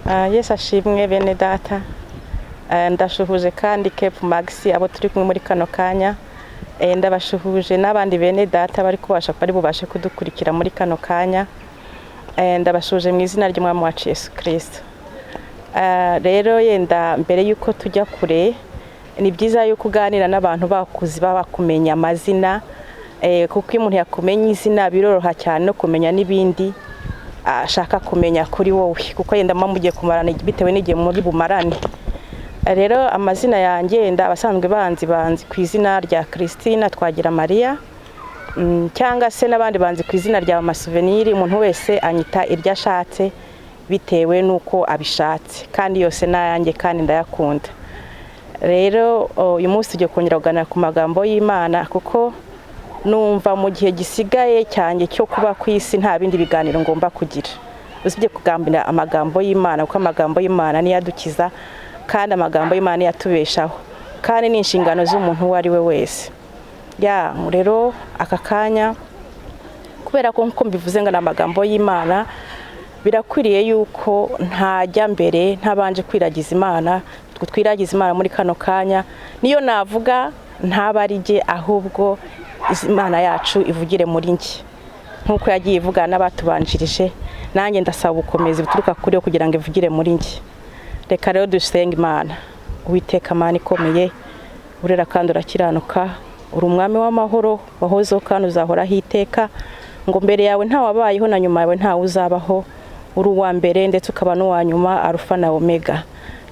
Yesu ashimwe bene data. Ndashuhuje kandi Cape Max abo turi kumwe muri kano kanya. Ndabashuhuje n'abandi bene data bari bubashe kudukurikira muri kano kanya. Ndabashuhuje mu izina ry'Umwami wacu Yesu Kristo. Rero yenda mbere yuko tujya kure, ni byiza yuko uganira n'abantu bakuzi bakumenya amazina, kuko iyo umuntu yakumenya izina biroroha cyane no kumenya n'ibindi ashaka kumenya kuri wowe, kuko yenda mugiye kumarana bitewe n'igihe muri bumarane. Rero amazina yanjye yenda abasanzwe banzi ku izina rya Christine Twagira Maria, cyangwa se n'abandi banzi ku izina rya Masouvenir. Umuntu wese anyita iryo ashatse bitewe nuko abishatse, kandi yose nayanjye kandi ndayakunda. Rero uyu munsi tugiye kongera kuganira ku magambo y'Imana, kuko numva mu gihe gisigaye cyanjye cyo kuba ku isi nta bindi biganiro ngomba kugira usibye kugambira amagambo y'Imana, kuko amagambo y'Imana ni yadukiza kandi amagambo y'Imana yatubeshaho, kandi ni inshingano z'umuntu uwo ari we wese. Rero aka kanya kubera ko nko mbivuze ngo amagambo y'Imana, birakwiriye yuko ntajya mbere ntabanje kwiragiza Imana. Twiragiza Imana muri kano kanya, niyo navuga ntabarije, ahubwo Imana yacu ivugire muri njye nkuko yagiye ivugana n'abatubanjirije. Nanjye ndasaba ubukomezi buturuka kuri yo kugira ngo ivugire muri njye. Reka rero dusenge Imana. Uwiteka Mana ikomeye, urera kandi urakiranuka, uri umwami w'amahoro, wahozeho kandi uzahoraho iteka, ngo mbere yawe nta wabayeho na nyuma yawe nta uzabaho, uri uwa mbere ndetse ukaba n'uwa nyuma, Alpha na Omega.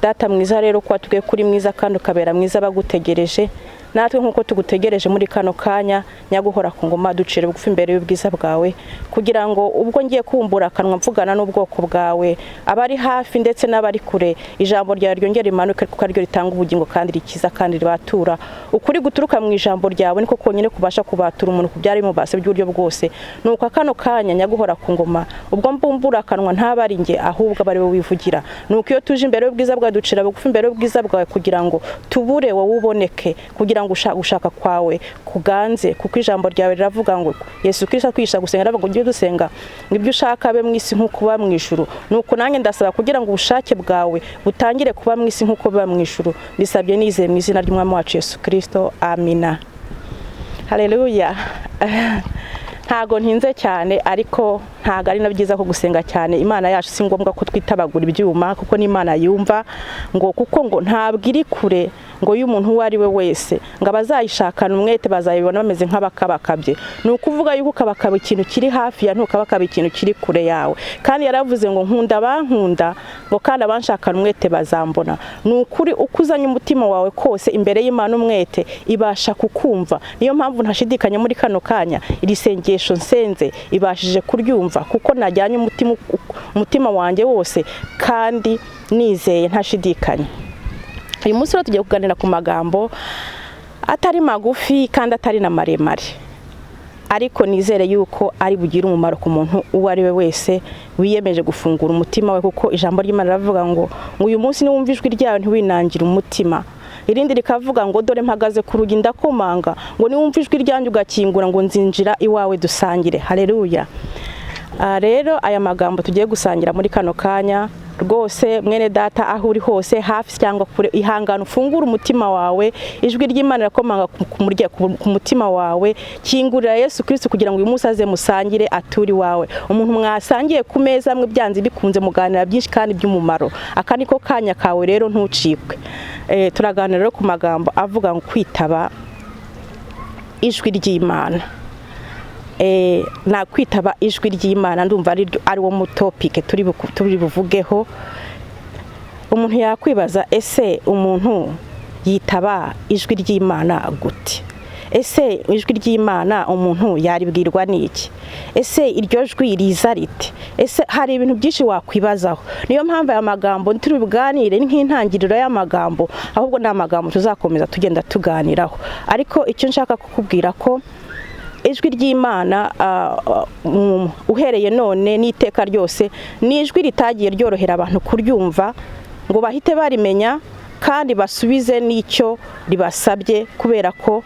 Data mwiza rero, ko watubwiye kuri mwiza kandi ukabera mwiza bagutegereje, natwe nkuko tugutegereje muri kano kanya, nyaguhora ku ngoma ducire bugufi imbere y'ubwiza bwawe, kugira ngo ubwo ngiye kumbura akanwa mvugana n'ubwoko bwawe, abari hafi ndetse n'abari kure, ijambo ryawe ryongera rimanuke, kuko ariryo ritanga ubugingo kandi rikiza kandi ribatura. Ukuri guturuka mu ijambo ryawe niko konyine kubasha kubatura umuntu kubyari mu base by'uburyo bwose. Nuko kano kanya nyaguhora ku ngoma, ubwo mbumbura akanwa ntabari nge, ahubwo abari we wivugira. Nuko iyo tuje imbere y'ubwiza bwawe ducira bugufi imbere y'ubwiza bwawe, kugira ngo tubure wowe uboneke, kugira ngo ushaka kwawe kuganze, kuko ijambo ryawe riravuga ngo Yesu Kristo kwisha gusenga, aravuga ngo dusenga nibyo ushaka abe mu isi nkuko kuba mu ijuru. Nuko nanjye ndasaba kugira ngo ubushake bwawe butangire kuba mu isi nkuko biba mu ijuru. Bisabye nizeye mu izina ry'Umwami wacu Yesu Kristo, amina. Haleluya. Ntago ntinze cyane, ariko ntago ari nabyiza ko gusenga cyane. Imana yacu si ngombwa ko twitabagura ibyuma, kuko ni Imana yumva, ngo kuko ngo ntabwo iri kure ngo y'umuntu uwo ari we wese, ngo abazayishakana umwete bazayibona bameze nk'abakabakabye. Ni ukuvuga yuko ukabakaba ikintu kiri hafi ya, ntukabakaba ikintu kiri kure yawe. Kandi yaravuze ngo nkunda abankunda, ngo kandi abanshakana umwete bazambona. Ni ukuri ukuzanye umutima wawe kose imbere y'Imana umwete, ibasha kukumva. Niyo mpamvu ntashidikanya muri kano kanya iri sengesho nsenze ibashije kuryumva, kuko najyanye umutima wanjye wose kandi nizeye ntashidikanya. Uyu munsi rero tugiye kuganira ku magambo atari magufi kandi atari na maremare, ariko nizere yuko ari bugire umumaro ku muntu uwo ari we wese wiyemeje gufungura umutima we, kuko ijambo ry'Imana rivuga ngo uyu munsi niwumva ijwi ryawe ntiwinangire umutima. Irindi rikavuga ngo dore mpagaze ku rugi ndakomanga, ngo niwumva ijwi ryanjye ugakingura, ngo nzinjira iwawe dusangire. Haleluya. Rero aya magambo tugiye gusangira muri kano kanya, rwose mwene data aho uri hose, hafi cyangwa kure, ihangana ufungura umutima wawe. Ijwi ry'Imana rakomanga ku mutima wawe. Kingurira Yesu Kristo kugira ngo uyu munsi aze musangire, aturi wawe. Umuntu mwasangiye ku meza amwe byanze bikunze muganira byinshi kandi by'umumaro. Aka niko kanya kawe rero, ntucikwe. Turaganira rero ku magambo avuga ngo kwitaba ijwi ry'Imana. Na kwitaba ijwi ry'Imana ndumva ari wo mu topic turi buvugeho. Umuntu yakwibaza, ese umuntu yitaba ijwi ry'Imana gute? Ese ijwi ry'Imana umuntu yaribwirwa n'iki? Ese iryo jwi riza rite? Ese hari ibintu byinshi wakwibazaho. Niyo mpamvu aya magambo turi buganire nk'intangiriro y'amagambo, ahubwo ni amagambo tuzakomeza tugenda tuganiraho. Ariko icyo nshaka kukubwira ko ijwi ry'Imana uhereye none n'iteka ryose, ni ijwi ritagiye ryorohera abantu kuryumva ngo bahite barimenya kandi basubize n'icyo ribasabye, kubera ko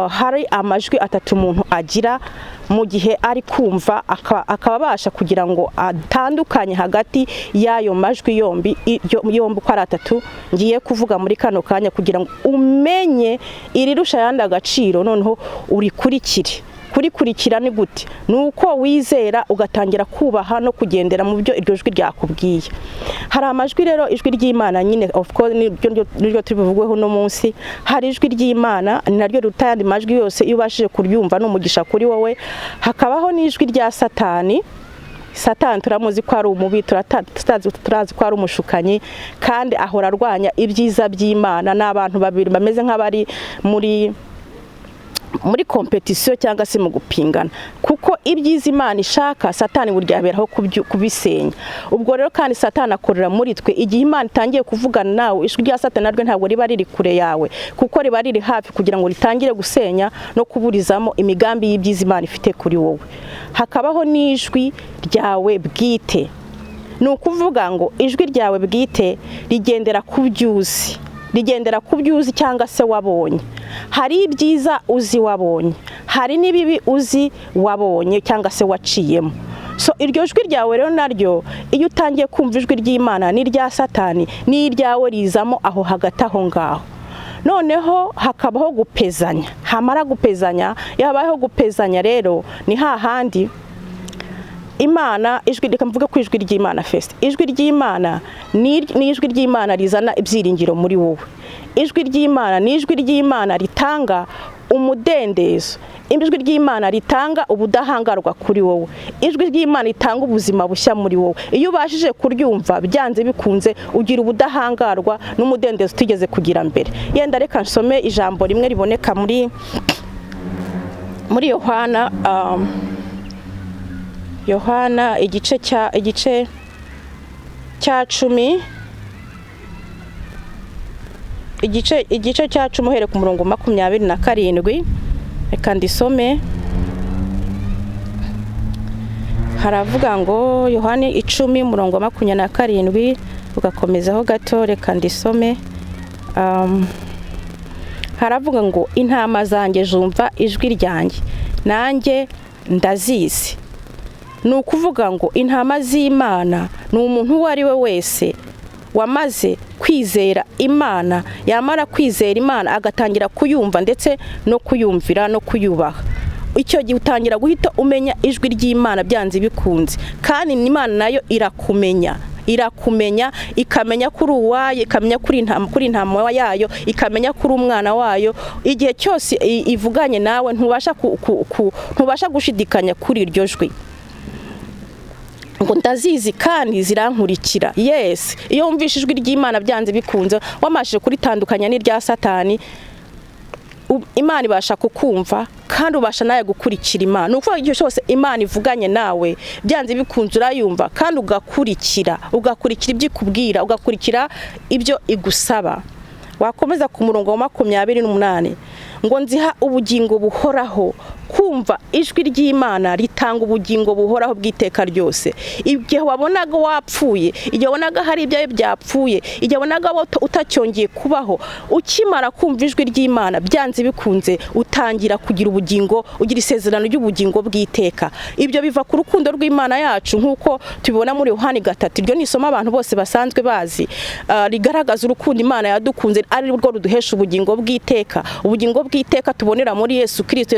hari amajwi atatu umuntu agira mu gihe ari kumva, akabasha kugira ngo atandukanye hagati y'ayo majwi yombi uko ari atatu ngiye kuvuga muri kano kanya, kugira ngo umenye irirusha ayandi agaciro, noneho kurikurikira ni gute? Nuko wizera ugatangira kubaha no kugendera mu byo iryo jwi ryakubwiye. Hari amajwi rero, ijwi ry'Imana nyine of course niryo tubivugweho no munsi. Hari ijwi ry'Imana naryo rutayandi majwi yose, iyo ubashije kuryumva n'umugisha kuri wowe. Hakabaho n'ijwi rya Satani. Satani turamuzi ko ari umubi, turazi ko ari umushukanyi, kandi ahora arwanya ibyiza by'Imana. N'abantu babiri bameze nk'abari muri competition cyangwa se mu gupingana, kuko ibyiza Imana ishaka Satani burya aberaho kubisenya. Ubwo rero kandi Satani akorera muri twe igihe Imana itangiye kuvugana nawe. Ijwi rya Satani naryo ntabwo riba riri kure yawe, kuko riba riri hafi kugira ngo ritangire gusenya no kuburizamo imigambi y'ibyiza Imana ifite kuri wowe. Hakabaho n'ijwi ryawe bwite. Ni ukuvuga ngo ijwi ryawe bwite rigendera ku byuzi cyangwa se wabonye. Hari ibyiza uzi wabonye, hari n'ibibi uzi wabonye cyangwa se waciyemo. So iryo jwi ryawe rero naryo iyo utangiye kumva ijwi ry'Imana n'irya Satani n'iryawe rizamo aho hagati aho ngaho. Noneho hakabaho gupezanya. Hamara gupezanya, yabayeho gupezanya rero ni hahandi Imana reka mvuge ku ijwi ry'Imana first. Ijwi ry'Imana ni ijwi ry'Imana rizana ibyiringiro muri wowe. Ijwi ry'Imana ni ijwi ry'Imana ritanga umudendezo. Ijwi ry'Imana ritanga ubudahangarwa kuri wowe. Ijwi ry'Imana ritanga ubuzima bushya muri wowe. Iyo ubashije kuryumva byanze bikunze ugira ubudahangarwa n'umudendezo utigeze kugira mbere. Yenda reka nsome ijambo rimwe riboneka muri Yohana igice cya 10, igice cya 10 uhereye ku murongo 27. Reka ndisome. Haravuga ngo Yohana 10 umurongo 27 ugakomezaho gato. Reka ndisome. Haravuga ngo intama zanjye zumva ijwi ryanjye, nanjye ndazizi. Ni ukuvuga ngo intama z'Imana ni umuntu uwo ari we wese wamaze kwizera Imana, yamara kwizera Imana agatangira kuyumva ndetse no kuyumvira no kuyubaha. Icyo gihe utangira guhita umenya ijwi ry'Imana byanze bikunze, kandi Imana nayo irakumenya ikamenya kuri uwayo, ikamenya kuri intama yayo, ikamenya kuri umwana wayo. Igihe cyose ivuganye nawe ntubasha gushidikanya kuri iryo jwi. Ngo ndazizi kandi zirankurikira. Yes, iyo wumvishe ijwi ry'Imana byanze bikunze, wamashije kuritandukanya n'irya Satani, Imana ibasha kukumva kandi ubasha naye gukurikira Imana. Nuko igihe cyose Imana ivuganye nawe byanze bikunze urayumva kandi ugakurikira ibyo ikubwira, ugakurikira ibyo igusaba. Wakomeza ku murongo wa 28 ngo nziha ubugingo buhoraho. Kumva ijwi ry'Imana ritanga ubugingo buhoraho bw'iteka ryose. Igihe wabonaga wapfuye, igihe wabonaga hari ibyawe byapfuye, igihe wabonaga utacyongeye kubaho, ukimara kumva ijwi ry'Imana byanze bikunze utangira kugira ubugingo, ugira isezerano ry'ubugingo bw'iteka. Ibyo biva ku rukundo rw'Imana yacu nk'uko tubibona muri Yohana 3. Iryo nisoma abantu bose basanzwe bazi, rigaragaza urukundo Imana yadukunze ari rwo ruduhesha ubugingo bw'iteka. Ubugingo bw'iteka tubonera muri Yesu Kristo.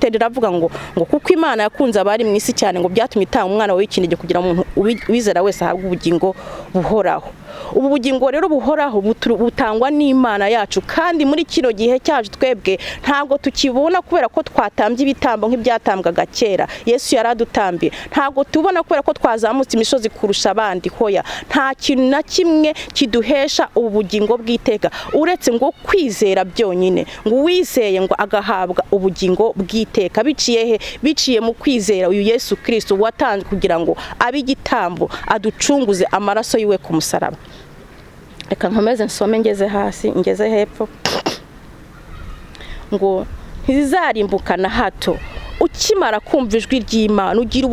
Riravuga ngo kuko Imana yakunze abari mu isi cyane ngo byatumye itanga umwana we w'ikinege kugira umuntu wizera wese ahabwe ubugingo buhoraho. Ubu bugingo rero buhoraho butangwa n'Imana yacu, kandi muri kino gihe cyacu twebwe ntabwo tukibona kubera ko twatambye ibitambo nk'ibyatambwaga kera. Yesu yaradutambiye. Ntabwo tubona kubera ko twazamutse imisozi kurusha abandi. Hoya, nta kintu na kimwe kiduhesha ubu bugingo bw'iteka uretse ngo kwizera byonyine. Ngo wizeye ngo agahabwa ubugingo bw'iteka. Biciye mu kwizera uyu Yesu Kristo watanzwe kugira ngo abe igitambo aducunguze amaraso yiwe ku musaraba. Reka nkomeze nsome ngeze hepfo. Ngo ntizizarimbuka na hato. Ukimara kumva ijwi ry'Imana ugira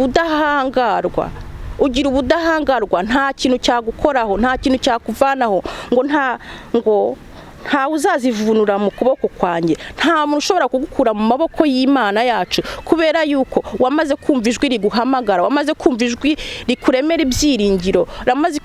ubudahangarwa, nta kintu cyagukoraho, nta kintu cyakuvanaho, nta uzazivunura mu kuboko kwanjye, nta muntu ushobora kugukura mu maboko y'Imana yacu, kubera yuko wamaze kumva ijwi riguhamagara, wamaze kumva ijwi rikuremera ibyiringiro, wamaze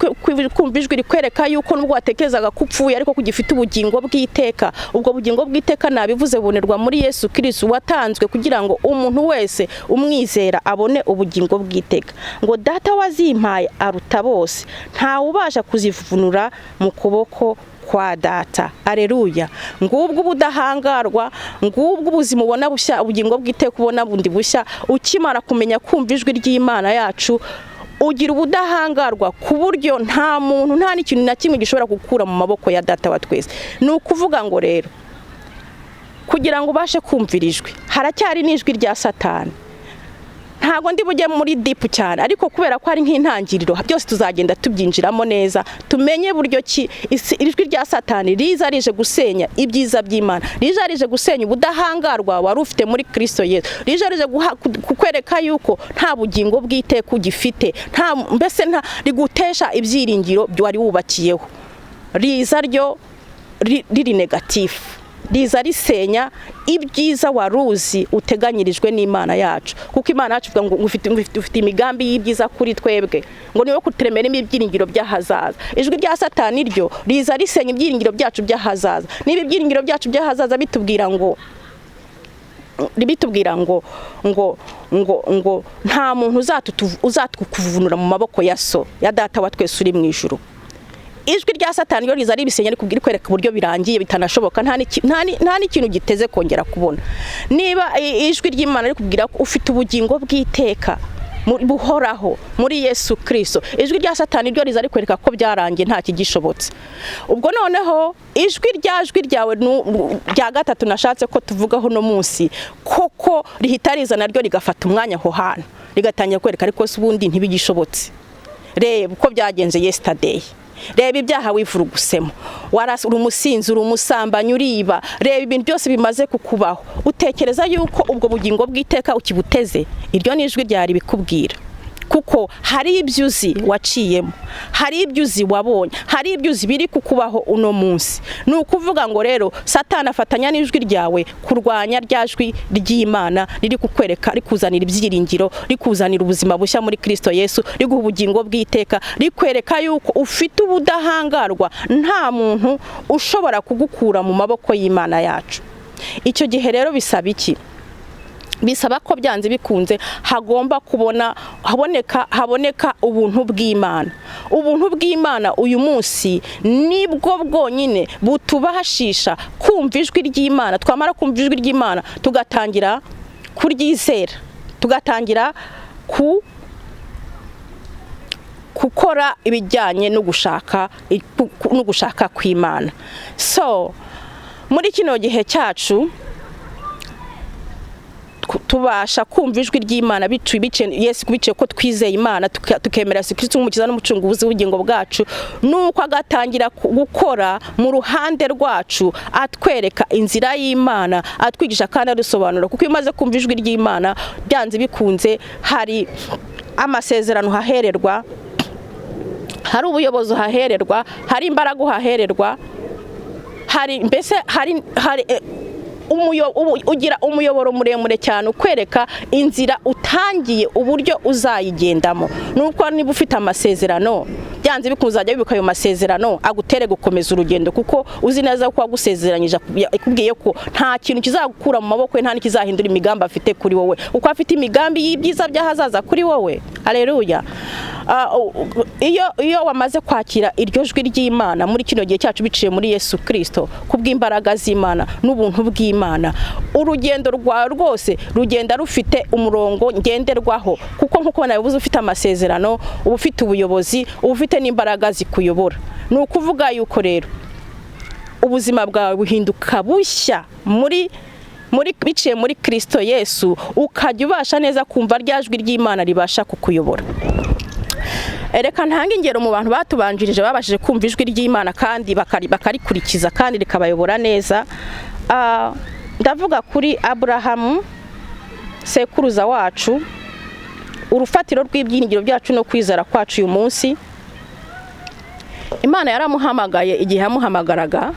kumva ijwi rikwereka yuko nubwo watekerezaga ko upfuye ariko kugifite ubugingo bw'iteka. Ubwo bugingo bw'iteka nabivuze bubonerwa muri Yesu Kristo watanzwe kugira ngo umuntu wese umwizera abone ubugingo bw'iteka. Ngo data wazimpaye aruta bose, nta ubasha kuzivunura mu kuboko kwa data. Aleluya. Ngubwo ubudahangarwa, ngubwo ubuzima ubona bushya, ubugingo bw'iteka ubona bundi bushya ukimara kumenya kumva ijwi ry'Imana yacu, ugira ubudahangarwa ku buryo nta muntu nta n'ikintu na kimwe gishobora gukura mu maboko ya data wa twese. Ni ukuvuga ngo rero kugira ngo ubashe kumvira ijwi haracyari n'ijwi rya Satani. Ntago ndi bujye muri deep cyane, ariko kubera ko ari nk'intangiriro byose tuzagenda tubyinjiramo neza, tumenye buryo ki ijwi rya Satani riza rije gusenya ibyiza by'Imana, rije gusenya ubudahangarwa wari ufite muri Kristo Yesu, rije kukwereka yuko nta bugingo bw'iteka ugifite, mbese rigutesha ibyiringiro wari wubakiyeho. Riza ryo riri negatifu, riza risenya ibyiza waruzi uteganyirijwe n'Imana yacu, kuko Imana yacu ivuga ngo ufite imigambi y'ibyiza kuri twebwe, ngo niyo kuturemera ibyiringiro by'ahazaza. Ijwi rya Satani ryo riza risenya ibyiringiro byacu by'ahazaza. Niba ibyiringiro byacu by'ahazaza bitubwira ngo nta muntu uzatuvunura mu maboko ya so ya data wa twese uri mu ijuru. Ijwi rya Satani ryo riza ribisenya rikubwira kwereka uburyo birangiye bitanashoboka, nta n'ikintu giteze kongera kubona. Niba ijwi ry'Imana rikubwira ko ufite ubugingo bw'iteka buhoraho muri Yesu Kristo, ijwi rya Satani ryo riza rikwereka ko byarangiye nta kigishobotse. Ubwo noneho ijwi ryawe rya gatatu nashatse ko tuvugaho no munsi, koko rihita riza naryo rigafata umwanya aho hantu, rigatangira kwereka ariko se ubundi ntibigishobotse. Reba uko byagenze yesterday, reba ibyaha wivurugusemo, uri umusinzi, uri umusambanyi, uriba, reba ibintu byose bimaze kukubaho, utekereza yuko ubwo bugingo bw'iteka ukibuteze? Iryo ni ijwi ryari bikubwira, kuko hari ibyuzi waciyemo, hari ibyuzi wabonye, hari ibyuzi biri kukubaho uno munsi. Ni ukuvuga ngo rero Satani afatanya n'ijwi ryawe kurwanya rya jwi ry'Imana riri kukwereka, rikuzanira ibyiringiro, rikuzanira ubuzima bushya muri Kristo Yesu, riguha ubugingo bw'iteka, rikwereka yuko ufite ubudahangarwa, nta muntu ushobora kugukura mu maboko y'Imana yacu. Icyo gihe rero bisaba iki? Bisaba ko byanze bikunze hagomba haboneka ubuntu bw'Imana. Ubuntu bw'Imana uyu munsi nibwo bwonyine butubashisha kumva ijwi ry'Imana. Twamara kumva ijwi ry'Imana tugatangira kuryizera, tugatangira gukora ibijyanye no gushaka kw'Imana. So muri kino gihe cyacu tubasha kumva ijwi ry'Imana biciye ko twizeye Imana, tukemera Yesu Kristo nk'umukiza n'umucunguzi w'ubugingo bwacu, nuko agatangira gukora mu ruhande rwacu, atwereka inzira y'Imana, atwigisha kandi adusobanura. Kuko iyo umaze kumva ijwi ry'Imana byanze bikunze hari amasezerano hahererwa, hari ubuyobozi hahererwa, hari imbaraga hahererwa, hari ugira umuyoboro muremure cyane ukwereka inzira utangiye uburyo uzayigendamo. Nuko niba ufite amasezerano byanze bikuzajya bibuka ayo masezerano agutere gukomeza urugendo, kuko uzi neza ko wagusezeranyije, ikubwiye ko nta kintu kizagukura mu maboko ye, nta n'ikizahindura imigambi afite kuri wowe, uko afite imigambi y'ibyiza by'ahazaza kuri wowe. Haleluya. Iyo wamaze kwakira iryo jwi ry'Imana muri kino gihe cyacu biciye muri Yesu Kristo, kubw'imbaraga z'Imana n'ubuntu bw'Imana, urugendo rwawe rwose rugenda rufite umurongo ngenderwaho, kuko nkuko nabivuze ufite amasezerano, uba ufite ubuyobozi, uba ufite n'imbaraga zikuyobora. Ni ukuvuga yuko rero ubuzima bwawe buhinduka bushya biciye muri Kristo Yesu, ukajya ubasha neza kumva rya jwi ry'Imana ribasha kukuyobora. Reka ntange ingero mu bantu batubanjirije babashije kumva ijwi ry'Imana kandi bakarikurikiza kandi rikabayobora neza. Ndavuga kuri Aburahamu, sekuruza wacu, urufatiro rw'ibyiringiro byacu no kwizera kwacu uyu munsi. Imana yaramuhamagaye igihe yamuhamagaraga,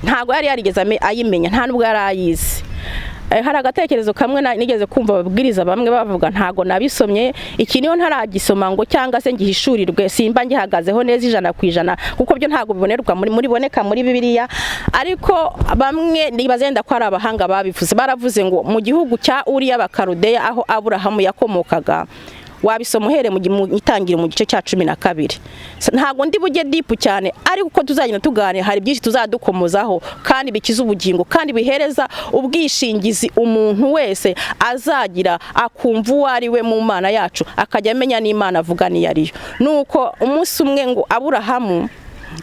ntago yari yarigeze ayimenya, nta nubwo yari ayizi. Hari agatekerezo kamwe nigeze kumva babwiriza bamwe bavuga ntago nabisomye, iki niyo ntaragisoma ngo cyangwa se ngihishurirwe, simba ngihagazeho neza 100% kuko byo ntago bibonerwa boneka muri Bibiliya. Ariko bamwe nibazenda ko ari abahanga babivuze, baravuze ngo mu gihugu cya Uriya Bakarudeya aho Aburahamu yakomokaga, wabisoma uhere mu itangira mu gice cya 12. Ntago ndi bujye deep cyane, ariko uko tuzagenda tugane hari byinshi tuzadukomozaho kandi bikiza ubugingo kandi bihereza ubwishingizi umuntu wese azagira akumva uwari we mu Mana yacu, akajya amenya n'Imana avuga ni yariyo. Nuko umunsi umwe ngo Aburahamu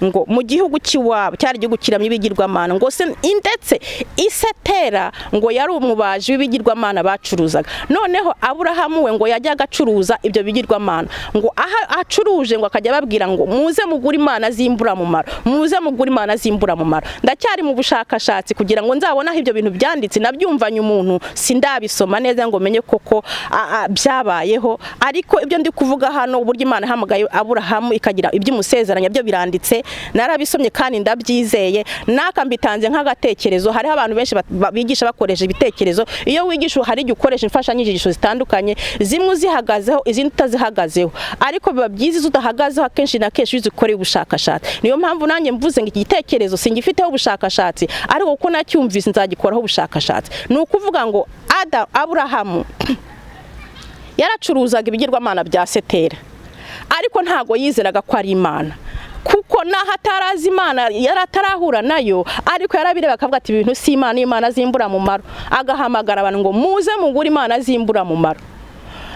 ngo mu gihugu cy'iwabo cyari igihugu kiramye ibigirwamana, ngo se ndetse Isetera ngo yari umubaji w'ibigirwamana bacuruzaga. Noneho Aburahamu we ngo yajyaga acuruza ibyo bigirwamana, ngo aha acuruje ngo akajya babwira ngo muze mugura imana zimbura mumaro, muze mugura imana zimbura mumaro. Ndacyari mu bushakashatsi kugira ngo nzabona aho ibyo bintu byanditse, nabyumvanye umuntu sindabisoma neza ngo menye koko byabayeho. Ariko ibyo ndi kuvuga hano uburyo Imana hamagaye Aburahamu ikagira iby'umusezeranya byo biranditse, narabisomye kandi ndabyizeye. Naka mbitanze nk'agatekerezo. Hari abantu benshi bigisha bakoresha ibitekerezo. Iyo wigisha hari igihe ukoresha imfashanyigisho zitandukanye, zimwe zihagazeho izindi utazihagazeho, ariko biba byiza udahagazeho akenshi na kenshi uzikoreye ubushakashatsi. Niyo mpamvu nanjye mvuze ngo iki gitekerezo singifiteho ubushakashatsi, ariko uko nacyumvise nzagikoraho ubushakashatsi. Ni ukuvuga ngo Aburahamu yaracuruzaga ibigirwamana bya Setera, ariko ntago yizeraga ko ari Imana, kuko naho atarazi Imana yaratarahura nayo, ariko yarabireba akavuga ati ibintu si Imana, Imana zimbura mumaro. Agahamagara abantu ngo muze mugura imana zimbura mumaro.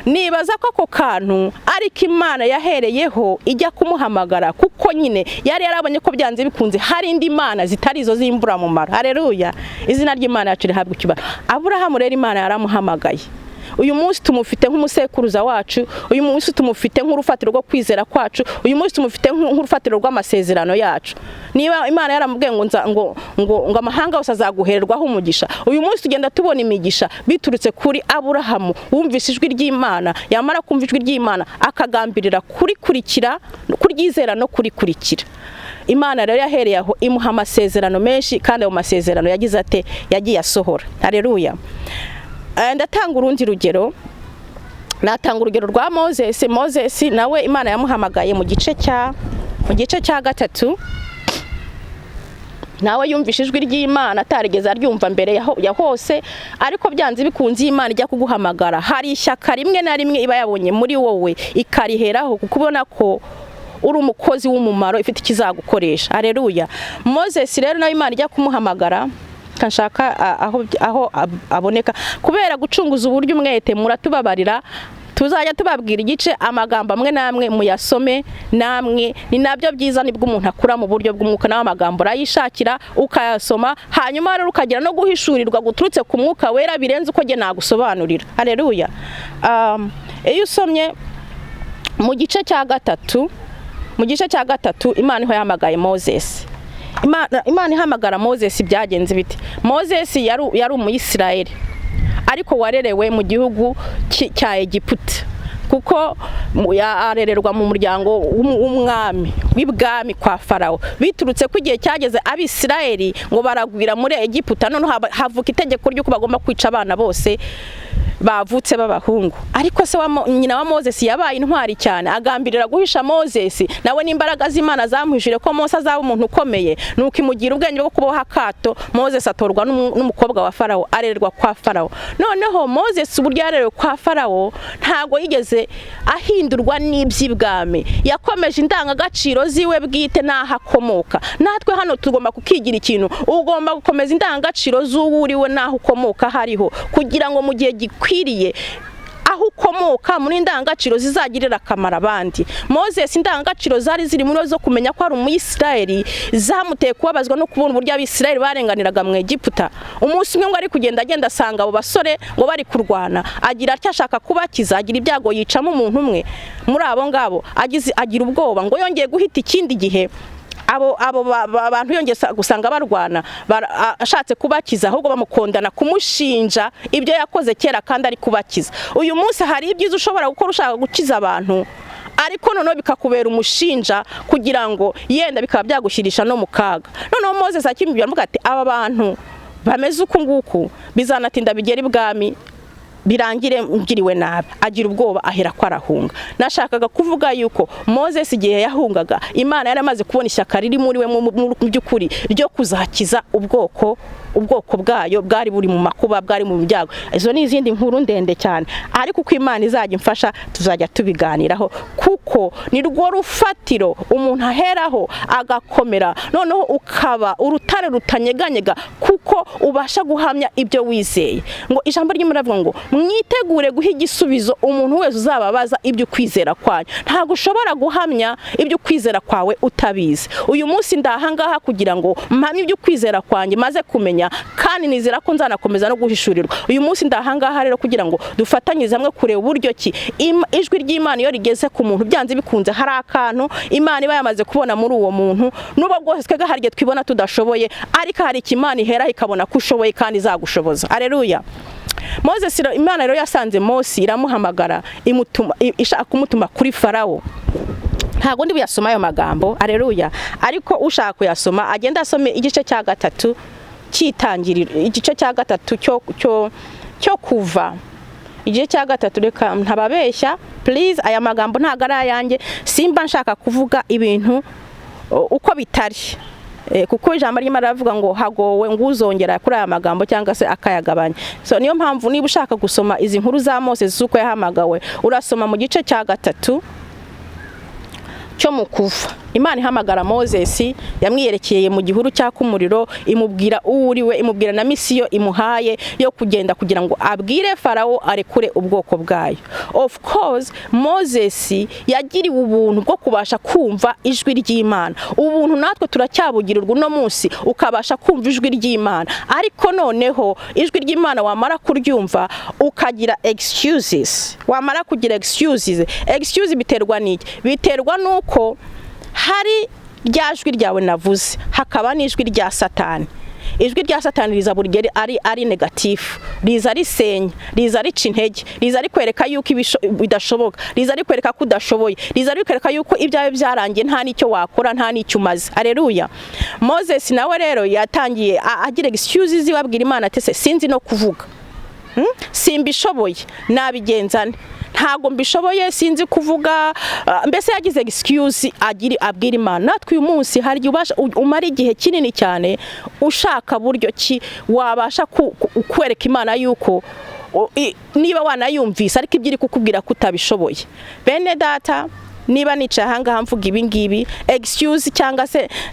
Nibaza ko ako kantu ariko Imana yahereyeho ijya kumuhamagara, kuko nyine yari yarabonye ko byanze bikunze hari indi mana zitari izo zimbura mumaro. Haleluya, izina ry'Imana yacu rihabwa icyubahiro. Aburahamu rero Imana yaramuhamagaye. Uyu munsi tumufite nk'umusekuruza wacu, uyu munsi tumufite nk'urufatiro rwo kwizera kwacu, uyu munsi tumufite nk'urufatiro rw'amasezerano yacu. Niba Imana yaramubwiye ngo amahanga yose azaguhererwaho umugisha, uyu munsi tugenda tubona imigisha biturutse kuri Aburahamu wumvise ijwi ry'Imana, yamara kumva ijwi ry'Imana akagambirira kurikurikira, kuryizera no kurikurikira. Imana rero yahereye aho imuha amasezerano menshi, kandi ayo masezerano yagize ate yagiye asohora. Haleluya. Ndatanga urundi rugero. Natanga urugero rwa Moses. Moses nawe Imana yamuhamagaye mu gice cya 3. Nawe yumvishe ijwi ry'Imana atarigeze aryumva mbere ya hose, ariko byanze bikunze Imana ijya kuguhamagara hari ishyaka rimwe na rimwe iba yabonye muri wowe ikariheraho, kukubona ko uri umukozi w'umumaro ifite ikizagukoresha. Haleluya. Moses rero nawe Imana ijya kumuhamagara, kanshaka aho aboneka kubera gucunguza uburyo umwete muratubabarira, tuzajya tubabwira igice amagambo amwe namwe muyasome namwe. Ni nabyo byiza nibwo umuntu akura mu buryo bw'umwuka, nawe amagambo urayishakira ukayasoma, hanyuma rero ukagira no guhishurirwa guturutse ku mwuka wera birenze uko nge nagusobanurira. Haleluya. Iyo usomye mu gice cya 3, Imana iho yahamagaye Moses. Imana ihamagara Moses byagenze biti. Moses yari umuyisirayeli, ariko warerewe mu gihugu cya Egiputa, kuko yarererwa mu muryango w'umwami w'ibwami kwa Farawo. Biturutse ko igihe cyageze Abisirayeli ngo baragwira muri Egiputa, none havuka itegeko ry'uko bagomba kwica abana bose bavutse b'abahungu. Ariko se nyina wa Moses yabaye intwari cyane, agambirira guhisha Moses, nawe n'imbaraga z'Imana zamuhishire ko Mose azaba umuntu ukomeye, nuko imugira ubwenge bwo kubaho akato. Moses atorwa n'umukobwa wa Farawo, arererwa kwa Farawo. Noneho Moses uburyo yarerewe kwa Farawo ntago yigeze ahindurwa n'iby'ibwami, yakomeje indangagaciro ziwe bwite n'aho akomoka. Natwe hano tugomba kukigira ikintu, ugomba gukomeza indangagaciro z'uwuriwe n'aho ukomoka hariho, kugira ngo mu gihe gikwiriye aho ukomoka muri indangagaciro zizagirira akamaro abandi. Moses indangagaciro zari ziri muri zo kumenya ko ari umuyisirayeli, zamuteye kubabazwa no kubona uburyo Abisirayeli barenganiraga mu Egiputa. Umunsi umwe ngo ari kugenda agenda asanga abo basore ngo bari kurwana, agira atya ashaka kubakiza, agira ibyago yicamo umuntu umwe muri abo ngabo, agira ubwoba ngo yongeye guhita ikindi gihe abo abantu yongeye gusanga barwana, ashatse kubakiza, ahubwo bamukondana kumushinja ibyo yakoze kera kandi ari kubakiza. Uyu munsi hari ibyiza ushobora gukora ushaka gukiza abantu, ariko noneho bikakubera umushinja kugira ngo yenda bikaba byagushyirisha no mu kaga. Noneho Moses akimubwira avuga ati aba bantu bameze uku nguku bizanatinda bigera ibwami birangire ngiriwe nabi. Agira ubwoba ahera ko arahunga. Nashakaga kuvuga yuko Moses igihe yahungaga Imana yaramaze kubona ishyaka riri muri we mu by'ukuri ryo kuzakiza ubwoko bwayo bwari buri mu makuba, bwari mu byago. Izo ni izindi nkuru ndende cyane, ariko uko Imana izajya imfasha tuzajya tubiganiraho, kuko ni rwo rufatiro umuntu aheraho agakomera, noneho ukaba urutare rutanyeganyega kuko ubasha guhamya ibyo wizeye. Ngo ijambo ry'Imana rivuga ngo mwitegure guha igisubizo umuntu wese uzababaza ibyo kwizera kwanyu. Ntabwo ushobora guhamya ibyo kwizera kwawe utabizi. Uyu munsi ndahangaha kugira ngo mpamye ibyo kwizera kwanjye maze kumenya, kandi nizera ko nzanakomeza no guhishurirwa. Uyu munsi ndahangaha rero kugira ngo dufatanyirize hamwe kureba uburyo ki ijwi ry'Imana iyo rigeze ku muntu byanze bikunze hari akantu Imana iba yamaze kubona muri uwo muntu, n'ubwo bwose twega hari igihe twibona tudashoboye, ariko hari ikimana ihera ikabona ko ushoboye kandi izagushoboza. Aleluya. Moses Imana rero yasanze Mose iramuhamagara ishaka kumutuma kuri Farawo. Ntago ndi buyasoma ayo magambo, aleluya, ariko ushaka kuyasoma agenda asome igice cya gatatu cyitangiriro, igice cya gatatu cyo kuva, igice cya gatatu. Reka ntababeshya please, aya magambo ntago ari ayanjye, simba nshaka kuvuga ibintu uko bitari, kuko ijambo ry'Imana ravuga ngo hagowe nguzongera kuri aya magambo cyangwa se akayagabanya. So niyo mpamvu niba ushaka gusoma izi nkuru za Mose zuko yahamagawe, urasoma mu gice cya gatatu cyo mu kuva. Imana ihamagara Moses, yamwiyerekeye mu gihuru cyaka umuriro, imubwira uwuriwe, imubwira na misiyo imuhaye yo kugenda kugira ngo abwire Farawo arekure ubwoko bwayo. Of course Moses yagiriwe ubuntu bwo kubasha kumva ijwi ry'Imana. Ubuntu natwe turacyabugirirwa uno munsi ukabasha kumva ijwi ry'Imana, ariko noneho ijwi ry'Imana wamara kuryumva ukagira excuses. Wamara kugira excuse biterwa n'iki? Biterwa nuko hari rya jwi ryawe navuze, hakaba n'ijwi rya Satani. Ijwi rya Satani riza burigeri ari negatifu, riza risenya, riza rica intege, riza rikwereka yuko bidashoboka, riza rikwereka ko udashoboye, riza rikwereka yuko ibyawe byarangiye nta nicyo wakora, nta nicyo umaze. Aleluya. Moses nawe rero yatangiye agira excuses, wabwira Imana ati sinzi no kuvuga, simbishoboye, nabigenzane, ntago mbishoboye, sinzi kuvuga, mbese yagize excuse abwira Imana. Natwe uyu munsi hari ubasha umara igihe kinini cyane ushaka buryo ki wabasha kwereka Imana yuko niba wanayumvise ariko ibyo iri kukubwira ko utabishoboye. Bene data, niba nicaye ahangaha mvuga ibi ngibi, excuse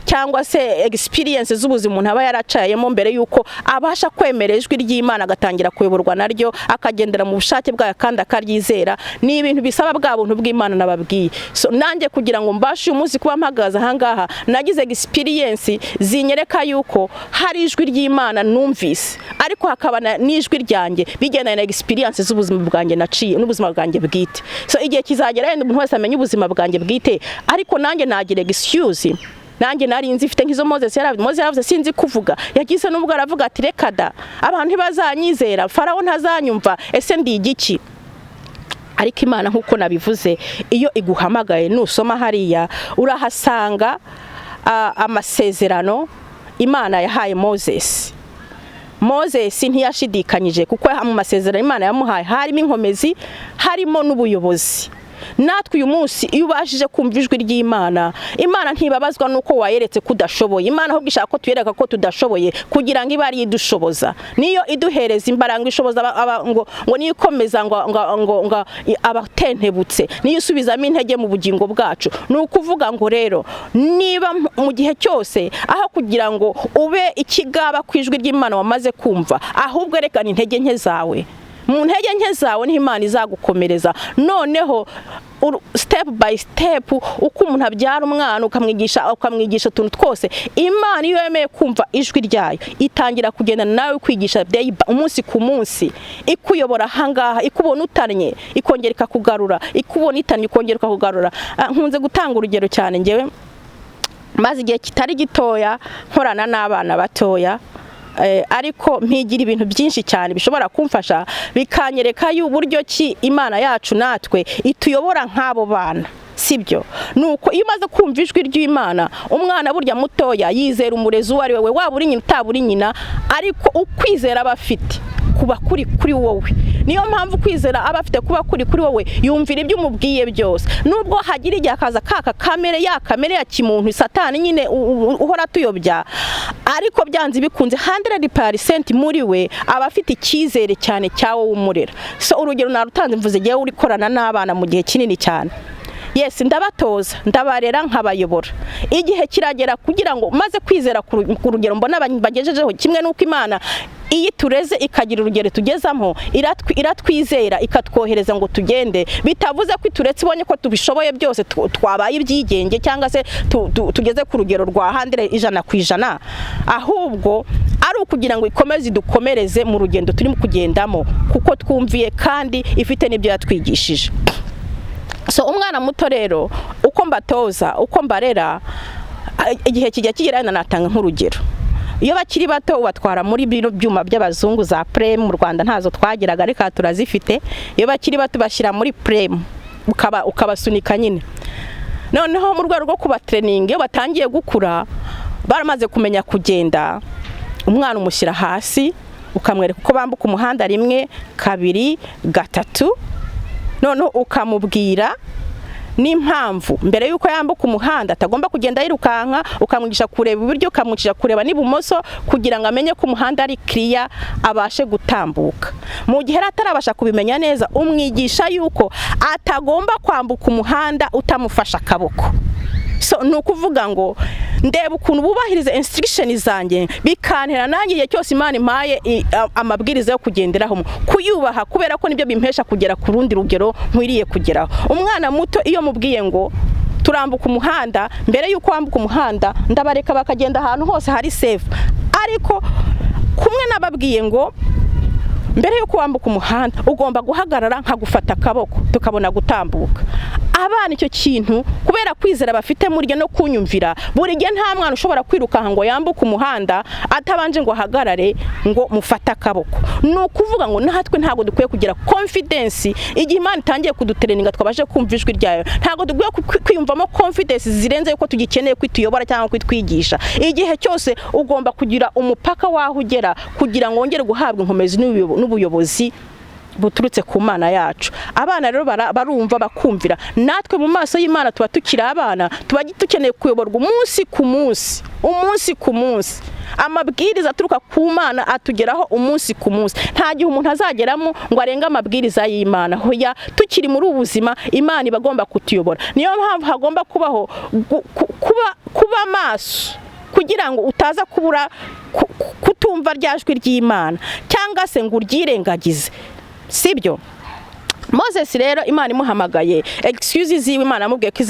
cyangwa se experience z'ubuzima umuntu aba yaracayemo mbere yuko abasha kwemera ijwi ry'Imana agatangira kuyoborwa naryo, akagendera mu bushake bwayo kandi akaryizera, ni ibintu bisaba bwa buntu bw'Imana nababwiye. So nanjye kugira ngo mbashe uyu munsi kuba mpagaze ahangaha, nagize experience zinyereka yuko hari ijwi ry'Imana numvise, ariko hakaba n'ijwi ryanjye bigendana na experience z'ubuzima bwanjye naciye n'ubuzima bwanjye bwite. So igihe kizagera yenda umuntu wese amenye ubuzima bwanjye bwite, ariko nanjye nagira excuse. Nanjye nari nzi mfite nk'izo Moses yaravuze sinzi kuvuga, yagize n'ubwo aravuga ati reka da, abantu ntibazanyizera, Farawo ntazanyumva, ese ndi igiki? Ariko Imana nkuko nabivuze, iyo iguhamagaye nusoma hariya urahasanga amasezerano Imana yahaye Moses. Moses ntiyashidikanyije kuko mu masezerano Imana yamuhaye harimo inkomezi, harimo n'ubuyobozi. Natwe uyu munsi iyo ubashije kumva ijwi ry'Imana, Imana ntibabazwa nuko wayeretse kudashoboye. Imana ahubwo ishaka ko tuyereka ko tudashoboye kugira ngo ibari idushoboza. Niyo iduhereza imbaraga ishoboza ngo niyo ikomeza ngo abatentebutse, niyo isubizamo intege mu bugingo bwacu. Nukuvuga ngo rero niba mu gihe cyose aho kugira ngo ube ikigaba ku ijwi ry'Imana wamaze kumva, ahubwo erekana intege nke zawe. Mu ntege nke zawe ni Imana izagukomereza. Noneho step by step uko umuntu abyara umwana ukamwigisha tuntu twose, Imana iyo yemeye kumva ijwi ryayo itangira kugenda nawe kwigisha umunsi ku munsi, ikuyobora hangaha, ikubona utanye ikongera ikakugarura, ikubona itanye ikongera ikakugarura. Nkunze gutanga urugero cyane, ngewe maze igihe kitari gitoya nkorana n'abana batoya, ariko mpigira ibintu byinshi cyane bishobora kumfasha bikanyereka y'uburyo ki Imana yacu natwe ituyobora nk'abo bana. sibyo. Nuko iyo umaze kumva ijwi ry'Imana, umwana burya mutoya yizera umurezi uwo ari we, waba uri nyina utaburi nyina, ariko ukwizera aba afite kuba kuri wowe. Niyo mpamvu kwizera aba afite kuba kuri wowe, yumvira ibyo umubwiye byose. Nubwo hagira igihe akaza kamere ya kimuntu Satani nyine uhora tuyobya, ariko byanze bikunze 100% muri we aba afite icyizere cyane cyawo umurera. So urugero narutanze mvuze giye uri korana n'abana mu gihe kinini cyane. Yes, ndabatoza, ndabarera nkabayobora. Igihe kiragera kugira ngo maze kwizera ku rugero mbona bagejejeho, kimwe nuko Imana iyi tureze ikagira urugero tugezamo, iratwizera ikatwohereza ngo tugende, bitavuze ko ituretse ibonye ko tubishoboye byose twabaye ibyigenge cyangwa se tugeze ku rugero rwa 100%, ahubwo ari ukugira ngo ikomeze idukomereze mu rugendo turimo kugendamo, kuko twumviye kandi ifite n'ibyo yatwigishije. So umwana muto rero uko mbatoza, uko mbarera, igihe kijya kigera natanga nk'urugero. Iyo bakiri bato ubatwara muri bino byuma by'abazungu za prem, mu Rwanda ntazo twagiraga ariko turazifite. Iyo bakiri bato bashyira muri prem ukabasunika nyine. Noneho mu rwego rwo kuba training, iyo batangiye gukura baramaze kumenya kugenda, umwana umushyira hasi ukamwereka uko bambuka umuhanda 1, 2, 3, noneho ukamubwira n'impamvu mbere yuko yambuka umuhanda atagomba kugenda yirukanka, ukamwigisha kureba iburyo, ukamwigisha kureba n'ibumoso kugira ngo amenye ko umuhanda ari clear abashe gutambuka. Mu gihe atarabasha kubimenya neza, umwigisha yuko atagomba kwambuka umuhanda utamufasha akaboko. So nukuvuga ngo ndeba ukuntu bubahiriza instruction zanjye, bikantera nanjye igihe cyose Imana impaye amabwiriza yo kugenderaho, kuyubaha, kubera ko nibyo bimpesha kugera ku rundi rugero nkwiriye kugeraho. Umwana muto iyo mubwiye ngo turambuka umuhanda, mbere yuko wambuka umuhanda ndabareka bakagenda ahantu hose hari safe, ariko kumwe nababwiye ngo mbere yuko wambuka umuhanda ugomba guhagarara nkagufata akaboko tukabona gutambuka. Abana icyo kintu kubera kwizera bafite muri no kunyumvira, buri gihe nta mwana ushobora kwiruka ngo yambuka umuhanda atabanje ngo ahagarare ngo mufata akaboko. Nukuvuga ngo natwe ntago dukwiye kugira confidence igihe Imana itangiye kudutereninga twabaje kumva ijwi ryayo. Ntago dukwiye kwiyumvamo confidence zirenze yuko tugikeneye kwituyobora cyangwa kwitwigisha. Igihe cyose ugomba kugira umupaka waho ugera kugira ngo wongere guhabwa inkomezi n'ubuyobozi buturutse ku Mana yacu. Abana rero barumva bakumvira. Natwe mu maso y'Imana tuba tukiri abana, tuba dukeneye kuyoborwa umunsi ku munsi. Amabwiriza aturuka ku Mana atugeraho umunsi ku munsi. Nta gihe umuntu azageramo ngo arenga amabwiriza y'Imana. Hoya tukiri muri ubuzima, Imana ibagomba kutuyobora. Niyo mpamvu hagomba kubaho kuba maso kugira ngo utaza kubura kutumva ryajwi ry'Imana cyangwa se ngo uryirengagize. Sibyo? Moses rero Imana imuhamagaye, excuse ziwe Imana amubwiye ko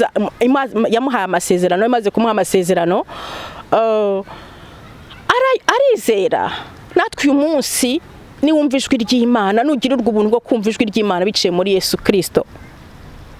yamuhaye amasezerano, imaze kumuha amasezerano, arizera. Natwe uyu munsi ni wumva ijwi ry'Imana, nugirirwa ubuntu bwo kumva ijwi ry'Imana biciye muri Yesu Kristo.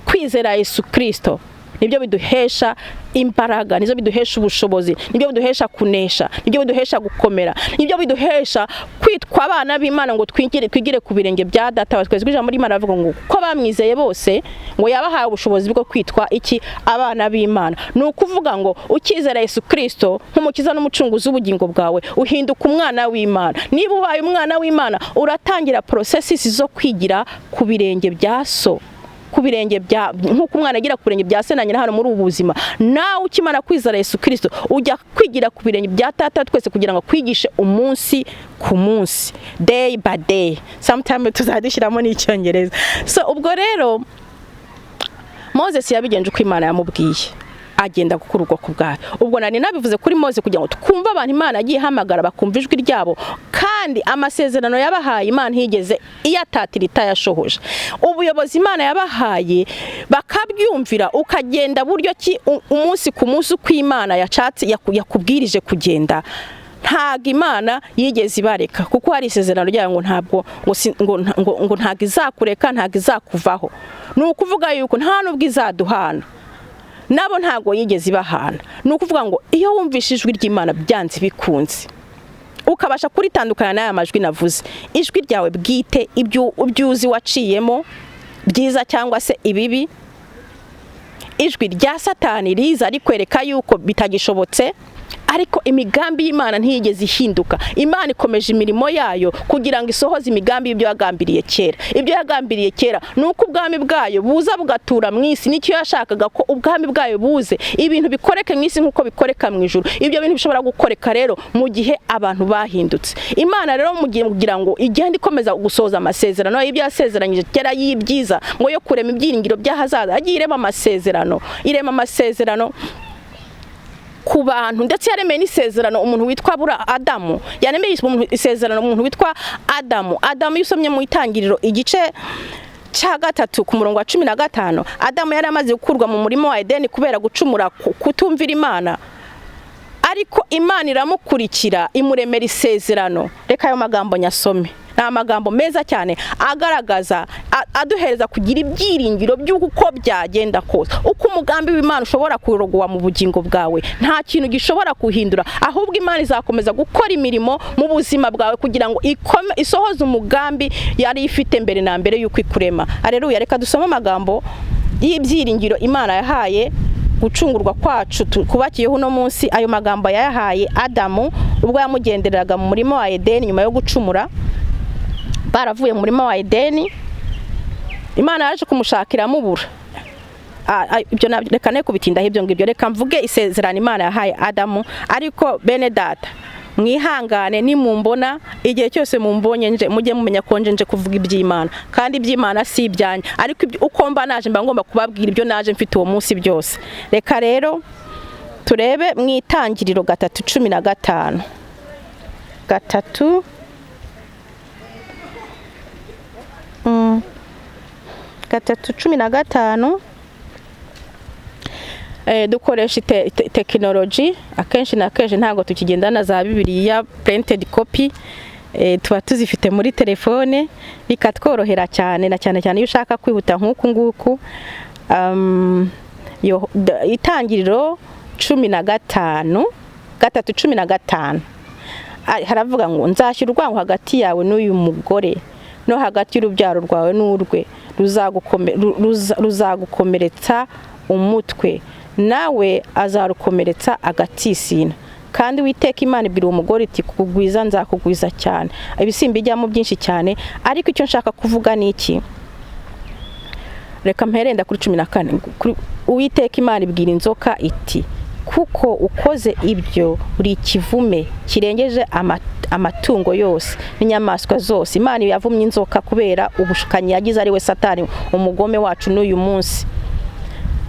Kwizera Yesu Kristo nibyo biduhesha imbaraga, nizo biduhesha ubushobozi, nibyo biduhesha kunesha, nibyo biduhesha gukomera, nibyo biduhesha kwitwa abana b'Imana ngo twigire ku birenge bya Data wa twese. Ijambo ry'Imana avuga ngo ko bamwizeye bose ngo yabahaye ubushobozi bwo kwitwa iki abana b'Imana. Nukuvuga ngo ukizera Yesu Kristo nk'umukiza n'umucunguzi w'ubugingo bwawe, uhinduka umwana w'Imana. Niba ubaye umwana w'Imana, uratangira processes zo kwigira ku birenge bya so, ku birenge bya nkuko umwana agira ku birenge bya se na nyina hano muri ubu buzima. Nawe ukimara kwizera Yesu Kristo ujya kwigira ku birenge bya Data twese kugira ngo kwigishe umunsi ku munsi, day by day. Sometimes tuzadishiramo n'icyongereza. So ubwo rero Moses yabigenje uko Imana yamubwiye, agenda gukura ubwoko bwayo. Ubwo nari nabivuze kuri Moses kugira ngo twumva abantu Imana agiye hamagara bakumva ijwi ryabo, kandi amasezerano yabahaye Imana higeze iyatatirita yashohoje. Ubuyobozi Imana yabahaye bakabyumvira, ukagenda buryo ki umunsi ku munsi uko Imana yacatse yakubwirije kugenda. Ntago Imana yigeze ibareka, kuko hari isezerano ryayo ngo ntabwo ngo ntago izakureka, ntago izakuvaho. Nukuvuga yuko nta nubwo izaduhana, nabo ntago yigeze ibahana. Nukuvuga ngo iyo wumvishe ijwi ry'Imana byanze bikunze, ukabasha kuritandukana n'aya majwi navuze, ijwi ryawe bwite, ibyuzi waciyemo byiza cyangwa se ibibi, ijwi rya Satani riza rikwereka yuko bitagishobotse, ariko imigambi y'Imana ntiyigeze ihinduka. Imana ikomeje imirimo yayo kugira ngo isohoze imigambi y'ibyo yagambiriye kera. Ibyo yagambiriye kera nuko ubwami bwayo buza bugatura mu isi. Nicyo yashakaga ko ubwami bwayo buze, ibintu bikoreke mu isi nkuko bikoreka mu ijuru. Ibyo bintu bishobora gukoreka rero mu gihe abantu bahindutse. Imana rero mu gihe kugira ngo igende ikomeza gusohoza amasezerano y'ibyo yasezeranyije kera y'ibyiza, ngo yo kurema ibyiringiro by'ahazaza, agiye irema amasezerano ku bantu, ndetse yaremeye n'isezerano umuntu witwa Adamu. Yaremeye isezerano umuntu witwa Adamu. Iyo usomye mu Itangiriro igice cya 3 ku murongo wa 15, Adamu yari amaze gukurwa mu murima wa Edeni kubera gucumura, kutumvira Imana, ariko Imana iramukurikira imuremera isezerano. Reka ayo magambo nyasome. Ni amagambo meza cyane agaragaza, aduhereza kugira ibyiringiro by'uko byagenda kose. Uko umugambi w'Imana ushobora kurogwa mu bugingo bwawe, nta kintu gishobora kuhindura, ahubwo Imana izakomeza gukora imirimo mu buzima bwawe kugira ngo isohoze umugambi yari ifite mbere na mbere y'uko ikurema. Haleluya. Reka dusome amagambo y'ibyiringiro Imana yahaye gucungurwa kwacu kubakiyeho uno munsi. Ayo magambo yayahaye Adamu ubwo yamugendereraga mu murima wa Edeni nyuma yo gucumura. Baravuye mu murima wa Edeni, Imana yaje kumushakira mubura. Ibyo reka ne kubitindaho ibyo ngibyo, reka mvuge isezerano Imana yahaye Adamu. Ariko bene data, mwihangane nimumbona, igihe cyose mumbonye nje mujye mumenya ko nje kuvuga iby'Imana, kandi iby'Imana si ibyanye, ariko uko mba naje mba ngomba kubabwira ibyo naje mfite uwo munsi byose. Reka rero turebe mu Itangiriro 3:15. 3:15. Dukoresha tekinoloji akenshi na kenshi, ntabwo tukigendana za Bibiliya printed copy, tuba tuzifite muri telefone, bikatworohera cyane na cyane iyo ushaka kwihuta nk'uku nguku. Itangiriro 3:15 haravuga ngo nzashyira urwango hagati yawe n'uyu mugore no hagati y'urubyaro rwawe n'urwe, ruzagukomeretsa umutwe, nawe azarukomeretsa agatsitsina. Kandi Uwiteka Imana ibwira uwo mugore iti kukugwiza nzakugwiza cyane. Ibisimba bijyamo byinshi cyane, ariko icyo nshaka kuvuga ni iki. Reka mperenda kuri 14. Uwiteka Imana ibwira inzoka iti kuko ukoze ibyo uri kivume kirengeje amatungo yose n'inyamaswa zose. Imana yavumye inzoka kubera ubushukanyi yagize ari we Satani, umugome wacu n'uyu munsi,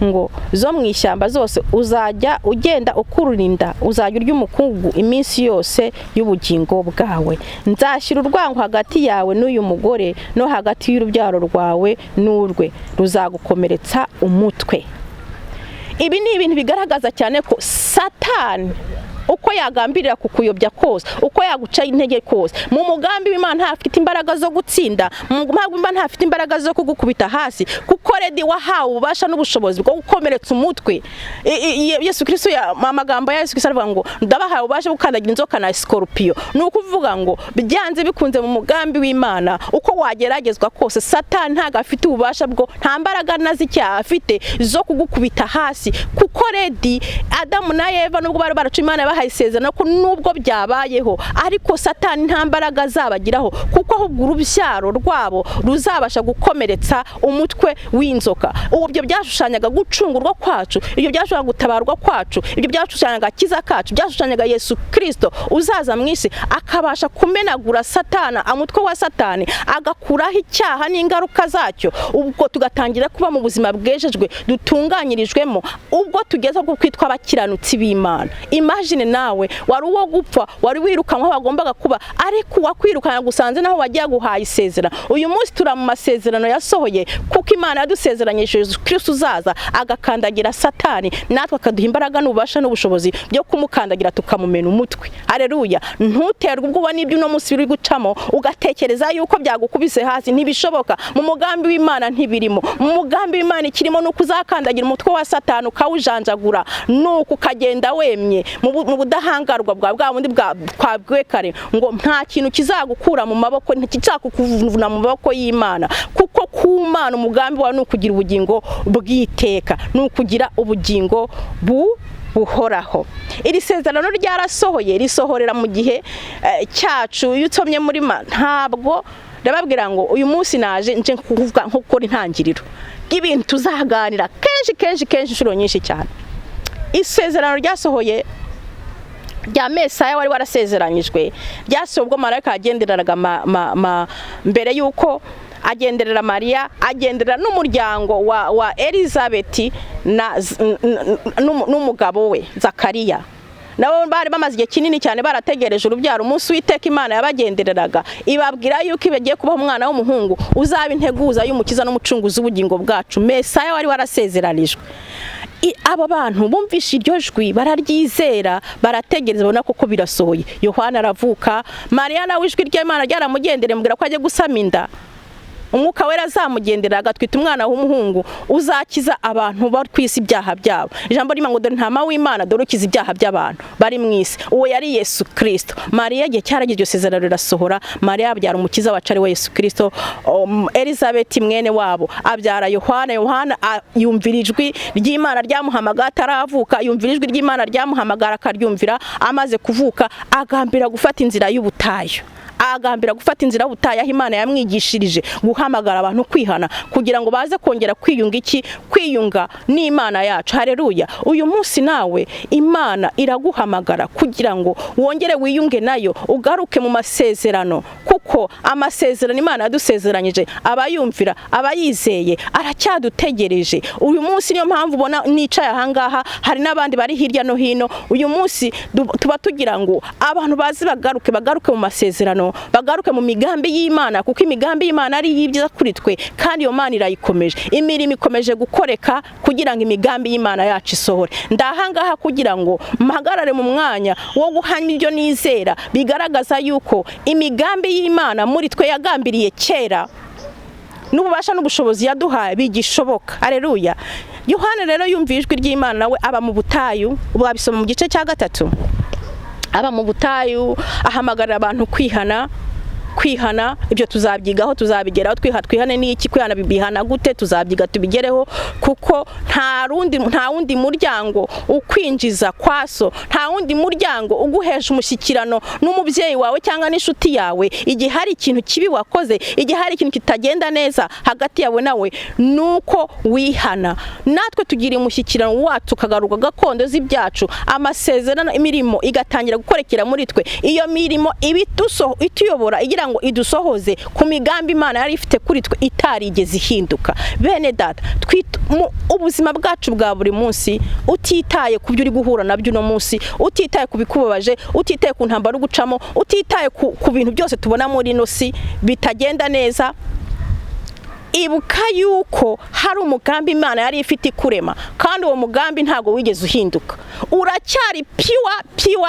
ngo zo mu ishyamba zose uzajya ugenda ukururinda, uzajya urya umukungugu iminsi yose y'ubugingo bwawe. Nzashyira urwango hagati yawe n'uyu mugore no hagati y'urubyaro rwawe n'urwe, ruzagukomeretsa umutwe. Ibi ni ibintu bigaragaza cyane ko Satani uko yagambirira kukuyobya kose, uko yaguca intege kose, mu mugambi w'Imana ntafite imbaraga zo gutsinda, mu mugambi w'Imana ntafite imbaraga zo kugukubita hasi, kuko redi wahawe ububasha n'ubushobozi bwo gukomeretsa umutwe. Yesu Kristo amagambo ya Yesu Kristo aravuga ngo ndabahaye ububasha bwo gukandagira inzoka na scorpion. Ni ukuvuga ngo byanze bikunze mu mugambi w'Imana uko wageragezwa kose, Satani ntago afite ububasha bwo, nta mbaraga nazicyaha afite zo kugukubita hasi, kuko redi Adamu na Eva nubwo bari baracu Imana bahaye isezerano ko nubwo byabayeho, ariko Satani nta mbaraga zabagiraho, kuko ahubwo urubyaro rwabo ruzabasha gukomeretsa umutwe w'inzoka. Ubyo byashushanyaga gucungurwa kwacu, ibyo byashushanyaga gutabarwa kwacu, ibyo byashushanyaga kiza kacu, byashushanyaga Yesu Kristo uzaza mu isi akabasha kumenagura Satana, umutwe wa Satani, agakuraho icyaha n'ingaruka zacyo. Ubwo tugatangira kuba mu buzima bwejejwe dutunganyirijwemo, ubwo tugeze ku kwitwa abakiranutsi b'Imana. Imagine nawe wari uwo gupfa, wari wirukanwa aho wagombaga kuba, ariko wakwirukana gusanze naho wagiye guhaye isezerano. Uyu munsi tura mu masezerano yasohoye, kuko Imana yadusezeranyije Yesu Kristo uzaza agakandagira Satani, natwe akaduha imbaraga n'ububasha n'ubushobozi byo kumukandagira tukamumena umutwe. Haleluya. Ntuterwe ubwoba n'ibyo uno munsi biri gucamo ugatekereza yuko byagukubise hasi, ntibishoboka. Mu mugambi w'Imana ntibirimo. Mu mugambi w'Imana ikirimo nuko uzakandagira umutwe wa Satani ukawujanjagura, nuko ukagenda wemye. Mu mu budahangarwa bwa bundi twabwiwe kare ngo nta kintu kizagukura mu maboko, ntikizakukuvuna mu maboko y'Imana, kuko ku Mana umugambi wawe ni ukugira ubugingo bw'iteka, ni ukugira ubugingo buhoraho. Iri sezerano ryarasohoye, risohorera mu gihe cyacu. Iyo utsomye muri ntabwo ndababwira ngo uyu munsi naje nje kuvuga nko gukora intangiriro y'ibintu tuzaganira kenshi inshuro nyinshi cyane. Isezerano ryasohoye rya Mesaya wari warasezeranyijwe, ryasohoye ubwo marayika yagendereraga mbere yuko agenderera Mariya, agenderera n'umuryango wa Elizabeth n'umugabo we Zakariya. Nabo bari bamaze igihe kinini cyane barategereje urubyaro. Umunsi w'iteka Imana yabagendereraga ibabwira yuko ibagiye kubaho umwana w'umuhungu uzaba integuza y'umukiza n'umucunguzi w'ubugingo bwacu. Mesaya wari warasezeranijwe. Abo bantu bumvishe iryo jwi bararyizera, barategereza, babona koko birasohoye. Yohana aravuka, Mariya nawe ijwi ry'Imana ryaramugendereye mubwira ko agiye gusama inda. Umwuka wera azamugendera agatwita umwana w'umuhungu uzakiza abantu bari ku isi ibyaha byabo. Ijambo ry'Imana ngo dore ntama w'Imana dore ukiza ibyaha by'abantu bari mu isi. Uwo yari Yesu Kristo. Mariya igihe cyaragiye iryo sezerano rirasohora, Mariya abyara umukiza wacu ari we Yesu Kristo. Elizabeth mwene wabo abyara Yohana. Yohana yumvira ijwi ry'Imana ryamuhamagara ataravuka, yumvira ijwi ry'Imana ryamuhamagara akaryumvira. Amaze kuvuka agambira gufata inzira y'ubutayu, agambira gufata inzira y'ubutayu aho Imana yamwigishirije guhamagara abantu kwihana kugira ngo baze kongera kwiyunga n'Imana yacu. Haleluya. Uyu munsi nawe Imana iraguhamagara kugira ngo wongere wiyunge nayo, ugaruke mu masezerano, kuko amasezerano Imana yadusezeranyije abayumvira, abayizeye aracyadutegereje. Uyu munsi niyo mpamvu ubona nicaye ahangaha, hari n'abandi bari hirya no hino. Uyu munsi tuba tugira ngo abantu bazi bagaruke mu masezerano, bagaruke mu migambi y'Imana, kuko imigambi y'Imana ari y'ibyiza kuri twe, kandi iyo Mana irayikomeje. Imirimo ikomeje gukoreka kugira ngo imigambi y'Imana yacu isohore. Ndahangaha kugira ngo mpagarare mu mwanya wo guhamya ibyo nizera bigaragaza yuko imigambi y'Imana muri twe yagambiriye kera, n'ububasha n'ubushobozi yaduhaye bigishoboka. Haleluya. Yohana rero yumviye ijwi ry'Imana, nawe aba mu butayu. Ubabisoma mu gice cya 3. Aba mu butayu ahamagarira abantu kwihana. Ibyo tuzabyigaho, tuzabigeraho. Twihane n'iki? Kwihana bibihana gute? Tuzabyiga tubigereho, kuko nta wundi muryango ukwinjiza kwaso, nta wundi muryango uguhesha umushyikirano n'umubyeyi wawe cyangwa n'inshuti yawe igihe hari ikintu kibi wakoze, igihe hari ikintu kitagenda neza hagati yawe nawe, nuko wihana. Natwe tugira umushyikirano wacu ukagaruka gakondo z'ibyacu, amasezerano, imirimo igatangira gukorekera muri twe. Iyo mirimo ituyobora igira ngo idusohoze ku migambi Imana yari ifite kuri twe itarigeze ihinduka. Bene data, ubuzima bwacu bwa buri munsi, utitaye ku byo uri guhura nabyo uno munsi, utitaye ku bikubabaje, utitaye ku ntambara ugucamo, utitaye ku bintu byose tubona muri ino si bitagenda neza, ibuka yuko hari umugambi Imana yari ifite ikurema, kandi uwo mugambi ntago wigeze uhinduka. Uracyari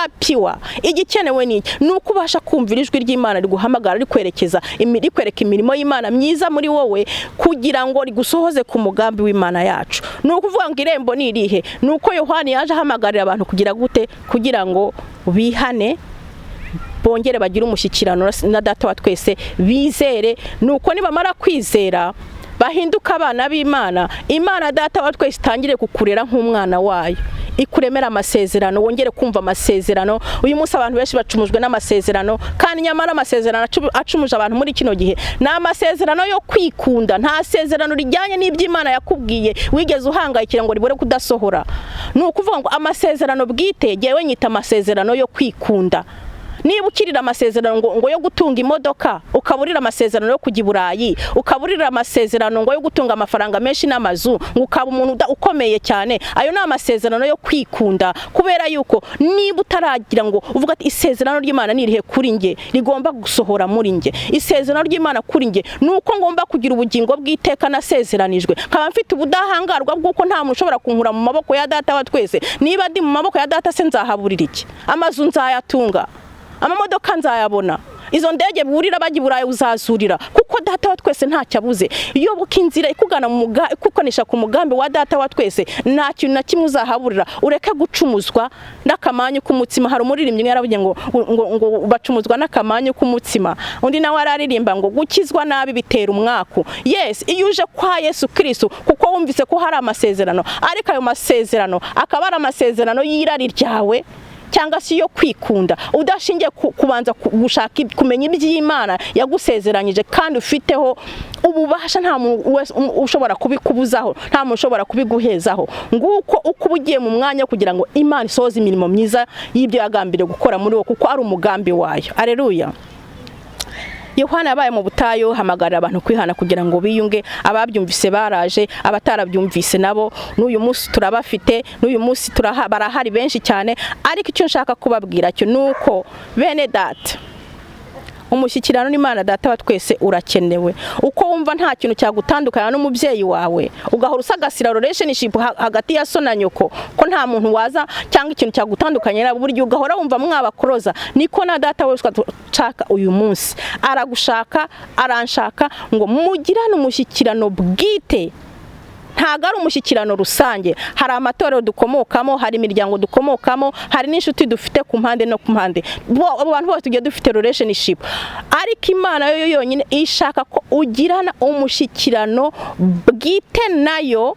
piwa. Igikenewe ni nuko ubasha kumvira ijwi ry'Imana riguhamagara, rikwereka imirimo y'Imana myiza muri wowe, kugira ngo rigusohoze ku mugambi w'Imana yacu. Nuko uvuga ngo irembo ni irihe? Nuko Yohana yaje ahamagarira abantu kugira gute? Kugira ngo bihane, bongere bagire umushyikirano na Data wa twese, bizere. Nuko nibamara kwizera bahinduka abana b'Imana, Imana Data wa twese itangire kukurera nk'umwana wayo, ikuremera amasezerano, wongere kumva amasezerano. Uyu munsi abantu benshi bacumujwe n'amasezerano, kandi nyamara amasezerano acumuje abantu muri kino gihe ni amasezerano yo kwikunda. Nta sezerano rijyanye n'iby'Imana yakubwiye wigeze uhangayikira ngo ribore kudasohora. Ni ukuvuga ngo amasezerano bwite yewe nyita amasezerano yo kwikunda. Niba ukirira amasezerano ngo yo gutunga imodoka, ukaburira amasezerano yo kujya i Burayi, ukaburira amasezerano ngo yo gutunga amafaranga menshi n'amazu, ngo ukaba umuntu ukomeye cyane, ayo ni amasezerano yo kwikunda. Kubera yuko niba utaragira ngo uvuga ati isezerano ry'Imana nirihe kuri nge, rigomba gusohora muri nge. Isezerano ry'Imana kuri nge nuko ngomba kugira ubugingo bw'iteka nasezeranijwe, nkaba mfite ubudahangarwa bw'uko nta muntu ushobora kunkura mu maboko ya Data wa twese. Niba ndi mu maboko ya Data se nzahaburira iki? Amazu nzayatunga, amamodoka nzayabona, izo ndege burira bajya i Burayi uzazurira, kuko data wa twese ntacyo abuze. Yoboka inzira ikugana kukonesha ku mugambi wa data wa twese, nta kintu na kimwe uzahaburira. Ureke gucumuzwa n'akamanyu k'umutsima. Hari umuririmbyi yaravuze ngo bacumuzwa n'akamanyu k'umutsima, undi nawe araririmba ngo gukizwa nabi bitera umwaku. Yes, iyo uje kwa Yesu Kristo kuko wumvise ko hari amasezerano, ariko ayo masezerano akaba ari amasezerano y'irari ryawe cyangwa se yo kwikunda, udashingiye kubanza gushaka kumenya iby'Imana yagusezeranyije kandi ufiteho ububasha. Nta muntu ushobora kubikubuzaho, nta muntu ushobora kubiguhezaho. Nguko uko ugiye mu mwanya kugira ngo Imana isohoze imirimo myiza y'ibyo yagambiriye gukora muri wo, kuko ari umugambi wayo. Aleluya. Yohana yabaye mu butayu, hamagarira abantu kwihana kugira ngo biyunge. Ababyumvise baraje, abatarabyumvise nabo n'uyu munsi turabafite, n'uyu munsi barahari benshi cyane. Ariko icyo nshaka kubabwira cyo nuko bene data, umushyikirano n'Imana data wa twese urakenewe. Uko wumva nta kintu cyagutandukanya n'umubyeyi wawe, ugahora usagasira relationship hagati ya so na nyoko, ko nta muntu waza cyangwa ikintu cyagutandukanya nabo, buryo ugahora wumva mwabakoroza, niko na data wese twashaka uyu munsi. Aragushaka, aranshaka ngo mugirane umushyikirano bwite. Ntago ari umushyikirano rusange. Hari amatorero dukomokamo, hari imiryango dukomokamo, hari n'inshuti dufite ku mpande no ku mpande. Abantu bose tugiye dufite relationship, ariko Imana yo yonyine ishaka ko ugirana umushyikirano bwite nayo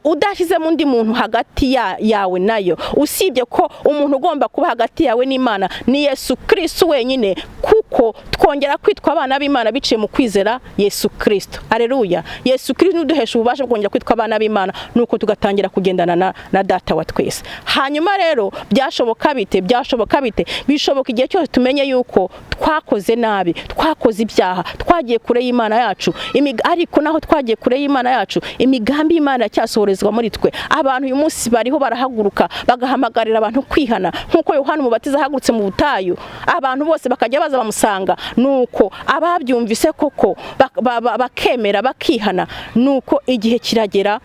udashyize undi muntu hagati yawe nayo. Usibye ko umuntu ugomba kuba hagati yawe n'Imana ni Yesu Kristo wenyine, kuko twongera kwitwa abana b'Imana biciye mu kwizera Yesu Kristo. Aleluya. Yesu Kristo uduhesha ububasha bwo kongera kwitwa abana b'Imana, nuko tugatangira kugendana na data wa twese. Hanyuma rero byashoboka bite? Bishoboka igihe cyose tumenye yuko twakoze nabi, twakoze ibyaha, twagiye kure y'Imana yacu. Ariko naho twagiye kure y'Imana yacu, imigambi y'Imana cyasohorezwa muri twe. Abantu uyu munsi bariho barahaguruka bagahamagarira abantu kwihana, nkuko Yohana umubatiza ahagurutse mu butayu, abantu bose bakajya baza bamusanga. Nuko ababyumvise koko bakemera bakihana, nuko igihe kiragera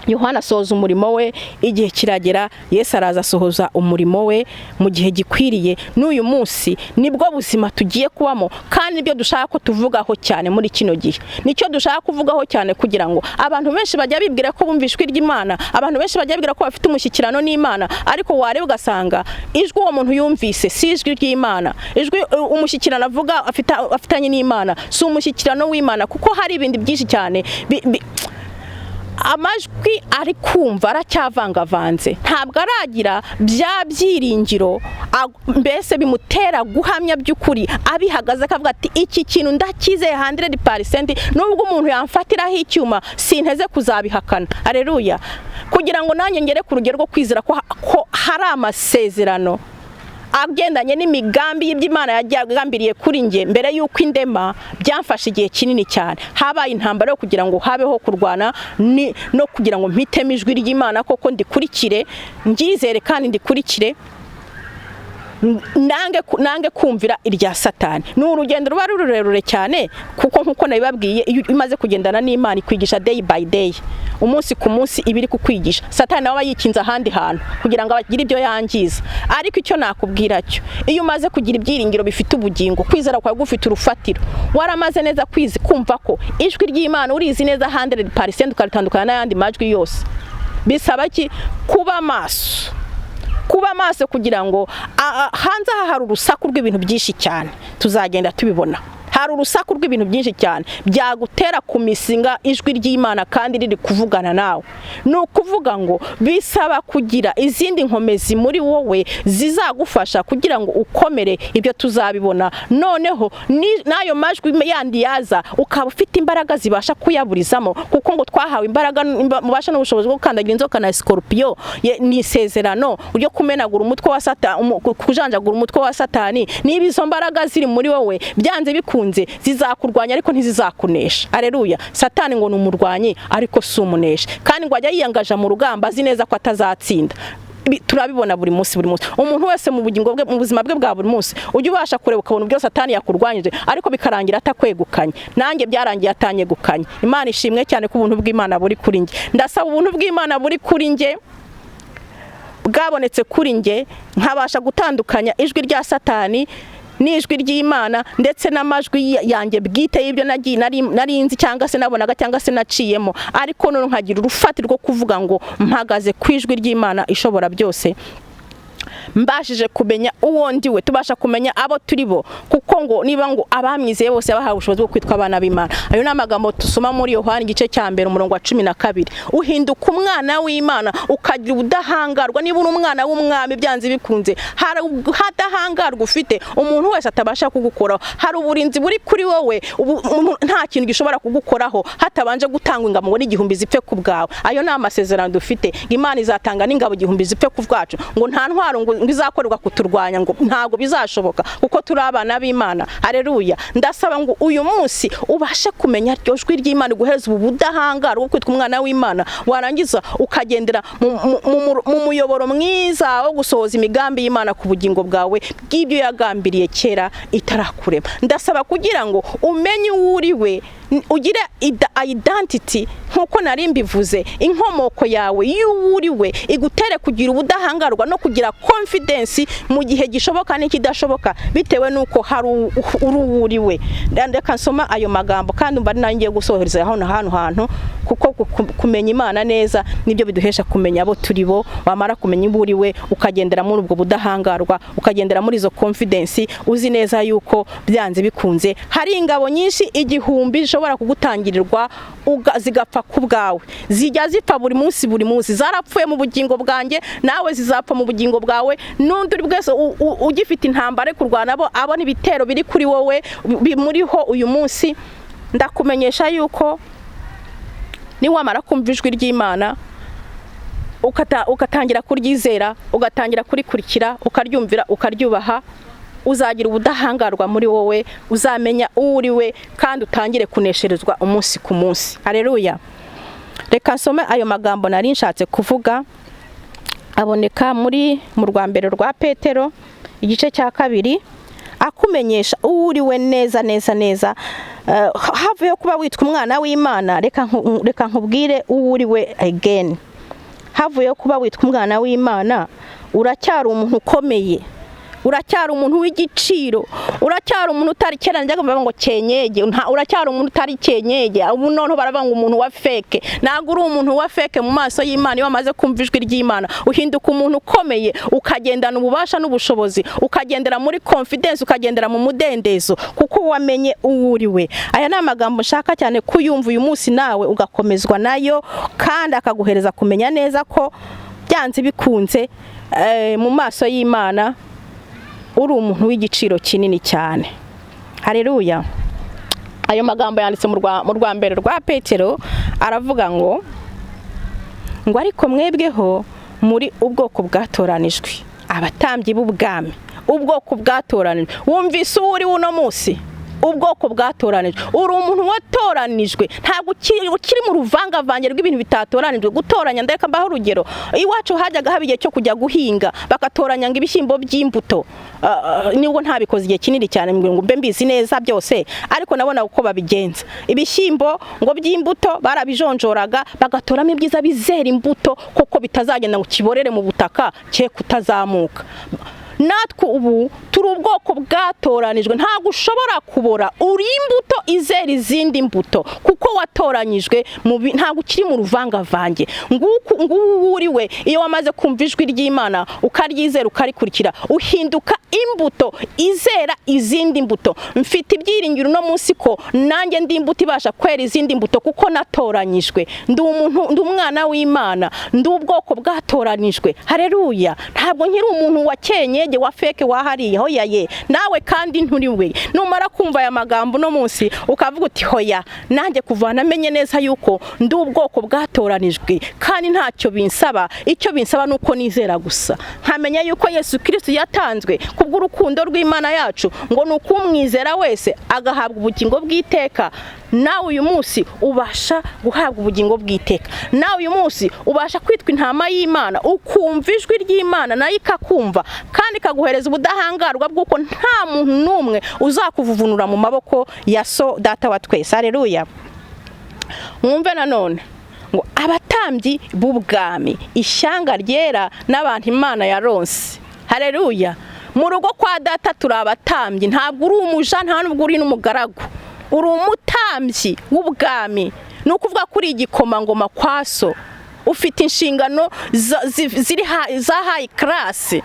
Yohana asohoza umurimo we, igihe kiragera Yesu araza asohoza umurimo we mu gihe gikwiriye. N'uyu munsi nibwo buzima tugiye kubamo, kandi nibyo dushaka ko tuvugaho cyane muri kino gihe. Nicyo dushaka kuvugaho cyane, kugira ngo abantu benshi bajya bibwira ko bumva ijwi ry'Imana, abantu benshi bajya bibwira ko bafite umushyikirano n'Imana, ariko wareba ugasanga ijwi uwo muntu yumvise si ijwi ry'Imana. Ijwi umushyikirano avuga afitanye n'Imana si umushyikirano w'Imana, kuko hari ibindi byinshi cyane amajwi ari kumva aracyavangavanze, ntabwo aragira bya byiringiro mbese bimutera guhamya by'ukuri abihagaze akavuga ati iki kintu ndakizeye 100%, nubwo umuntu yamfatiraho icyuma sinteze kuzabihakana. Aleluya. Kugira ngo nanjye ngere ku rugero rwo kwizera ko hari amasezerano agendanye n'imigambi y'Imana yagambiriye kuri nge mbere y'uko indema, byamfashe igihe kinini cyane. Habaye intambara yo kugira ngo habeho kurwana no kugira ngo mpitemo ijwi ry'Imana koko ndikurikire, ngizere kandi ndikurikire, nange kumvira irya Satani. Ni urugendo ruba rurerure cyane, kuko nkuko nabibabwiye, iyo imaze kugendana n'Imana ikwigisha day by day, umunsi ku munsi ibiri kukwigisha. Satani nawe yikinza ahandi hantu kugira ngo abagire ibyo yangiza. Ariko icyo nakubwira cyo, iyo umaze kugira ibyiringiro bifite ubugingo, kwizera kwawe gufite urufatiro, waramaze neza kumva ko ijwi ry'Imana urizi neza 100%, ukaritandukana n'ayandi majwi yose. Bisaba ki? Kuba maso kugira ngo hanze hari urusaku rw'ibintu byinshi cyane tuzagenda tubibona. Hari urusaku rw'ibintu byinshi cyane byagutera kumisinga ijwi ry'Imana kandi riri kuvugana nawe. Ni ukuvuga ngo bisaba kugira izindi nkomezi muri wowe zizagufasha kugira ngo ukomere. Ibyo tuzabibona noneho nayo majwi yandi yaza, ukaba ufite imbaraga zibasha kuyaburizamo, kuko ngo twahawe imbaraga mubasha n'ubushobozi bwo gukandagira inzoka na scorpion. Ni isezerano ryo kumenagura umutwe wa Satani, kujanjagura umutwe wa Satani. Niba izo mbaraga ziri muri wowe, byanze bikunze zizakurwanya ariko ntizizakunesha. Aleluya. Satani ngo numurwanyi ariko si umunesha, kandi ngo ajya yiyangaja mu rugamba azi neza ko atazatsinda. Turabibona buri munsi. Umuntu wese mu bugingo bwe, mu buzima bwe bwa buri munsi, ujye ubasha kureba ukabona ibyo Satani yakurwanyije, ariko bikarangira atakwegukanye. Nanjye byarangiye atanyegukanye. Imana ishimwe cyane ku buntu bw'Imana buri kuri nge. Ndasaba ubuntu bw'Imana buri kuri nge bwabonetse kuri nge, nkabasha gutandukanya ijwi rya Satani n'ijwi ry'Imana ndetse n'amajwi yanjye bwite y'ibyo narinzi cyangwa se nabonaga cyangwa se naciyemo, ariko none nkagira urufati rwo kuvuga ngo mpagaze ku ijwi ry'Imana ishobora byose. Mbashije kumenya uwo ndiwe, tubasha kumenya abo turi bo, kuko ngo niba ngo abamwizeye bose bahawe ubushobozi bwo kwitwa abana b'Imana. Ayo ni amagambo tusoma muri Yohana igice cya 1 umurongo wa 12. Uhinduka umwana w'Imana ukagira ubudahangarwa. Niba uri umwana w'umwami byanze bikunze, hari hadahangarwa ufite umuntu wese atabasha kugukoraho. Hari uburinzi buri kuri wowe, nta kintu gishobora kugukoraho hatabanje gutanga ingabo ngo n'igihumbi zipfe ku bwawe. Ayo ni amasezerano dufite. Imana izatanga n'ingabo igihumbi zipfe ku bwacu, ngo nta ntwaro ngo bizakorerwa kuturwanya, ngo ntago bizashoboka kuko turi abana b'Imana. Haleluya. Ndasaba ngo uyu munsi ubashe kumenya ryo jwi ry'Imana, guhereza ubu budahangarwa bwo kwitwa umwana w'Imana, warangiza ukagendera mu muyoboro mwiza wo gusohoza imigambi y'Imana ku bugingo bwawe bw'ibyo yagambiriye kera itarakurema. Ndasaba kugira ngo umenye uriwe, ugire identity nkuko nari mbivuze, inkomoko yawe y'uriwe igutere kugira ubudahangarwa no kugira confidence mu gihe gishoboka n'ikidashoboka, bitewe nuko hari uriwe. Ndeka nsoma ayo magambo kandi mba nangiye gusohereza hano hantu, kuko kumenya Imana neza nibyo biduhesha kumenya abo turi bo. Wamara kumenya uriwe ukagendera muri ubwo budahangarwa, ukagendera muri izo confidence, uzi neza yuko byanze bikunze hari ingabo nyinshi igihumbi zishobora kugutangirirwa zigapfa ku bwawe. Zijya zipfa buri munsi, zarapfuye mu bugingo bwanjye, nawe zizapfa mu bugingo bwawe. N'undi uri bwese ugifite intambara kurwana abo n'ibitero biri kuri wowe bimuriho uyu munsi, ndakumenyesha yuko ni wamara kumva ijwi ry'Imana ugatangira kuryizera, ugatangira kurikurikira, ukaryumvira, ukaryubaha, uzagira ubudahangarwa muri wowe, uzamenya uriwe kandi utangire kunesherezwa umunsi ku munsi. Haleluya. Reka nsome ayo magambo nari nshatse kuvuga, aboneka mu rwa mbere rwa Petero igice cya 2, akumenyesha uriwe neza. Havuye kuba witwa umwana w'Imana, reka nkubwire uriwe again. Havuye kuba witwa umwana w'Imana, uracyari umuntu ukomeye, uracyari umuntu w'igiciro, uracyari umuntu utari kera njyaga bavuga ngo cyenyege, uracyari umuntu utari cyenyege. Ubu none baravuga ngo umuntu wa fake. Nago uri umuntu wa fake mu maso y'Imana. Iyo wamaze kumva ijwi ry'Imana uhinduka umuntu ukomeye, ukagendana ububasha n'ubushobozi, ukagendera muri confidence, ukagendera mu mudendezo, kuko wamenye uriwe. Aya ni amagambo nshaka cyane kuyumva uyu munsi nawe ugakomezwa nayo, kandi akaguhereza kumenya neza ko byanze bikunze mu maso y'Imana uri umuntu w'igiciro kinini cyane. Haleluya. Ayo magambo yanditse mu rwa mbere rwa Petero, aravuga ngo ariko mwebweho muri ubwoko bwatoranijwe, abatambyi b'ubwami, ubwoko bwatoranijwe. Wumvise uri uno munsi, ubwoko bwatoranijwe, uri umuntu watoranijwe. Ntabwo ukiri mu ruvangavange rw'ibintu bitatoranijwe. Gutoranya, ndeka mbaho urugero, iwacu hajyaga haba igihe cyo kujya guhinga, bagatoranya ngo ibishyimbo by'imbuto. Nibwo ntabikoze igihe kinini cyane ngo mbe mbizi neza byose, ariko nabona uko babigenza. Ibishyimbo ngo by'imbuto barabijonjoraga, bagatoramo ibyiza bizera imbuto, kuko bitazagenda ngo kiborere mu butaka cye kutazamuka. Natwe ubu turi ubwoko bwatoranijwe, ntabwo ushobora kubora, uri imbuto izera izindi mbuto, kuko watoranyijwe, ntabwo ukiri mu ruvangavange. Nguwo uriwe, iyo wamaze kumva ijwi ry'Imana ukaryizera, ukarikurikira, uhinduka imbuto izera izindi mbuto. Mfite ibyiringiro no munsi ko nanjye ndi imbuto ibasha kwera izindi mbuto, kuko natoranyijwe. Ndi umwana w'Imana, ndi ubwoko bwatoranijwe. Haleluya. Ntabwo nkiri umuntu wa cyenye wa feke wahariye. Hoya ye, nawe kandi nturiwe. Numara kumva aya magambo no munsi ukavuga uti hoya, nanjye kuvana amenye neza yuko ndi ubwoko bwatoranijwe, kandi ntacyo binsaba. Icyo binsaba nuko nizera gusa, nkamenya yuko Yesu Kristo yatanzwe kubw'urukundo rw'Imana yacu, ngo nuko umwizera wese agahabwa ubugingo bw'iteka. Nawe uyu munsi ubasha guhabwa ubugingo bw'iteka. Nawe uyu munsi ubasha kwitwa intama y'Imana, ukumva ijwi ry'Imana nayo ikakumva, kandi ikaguhereza ubudahangarwa bw'uko nta muntu n'umwe uzakuvuvunura mu maboko ya so data wa twese. Haleluya. Mwumve nanone ngo abatambyi b'ubwami, ishyanga ryera n'abantu Imana yaronse. Haleluya. mu rugo kwa data turi abatambyi, ntabwo uri umuja, nta nubwo uri n'umugaragu, uri umutambyi w'ubwami. Ni ukuvuga kuri igikomangoma kwa so, ufite inshingano ziri za high class.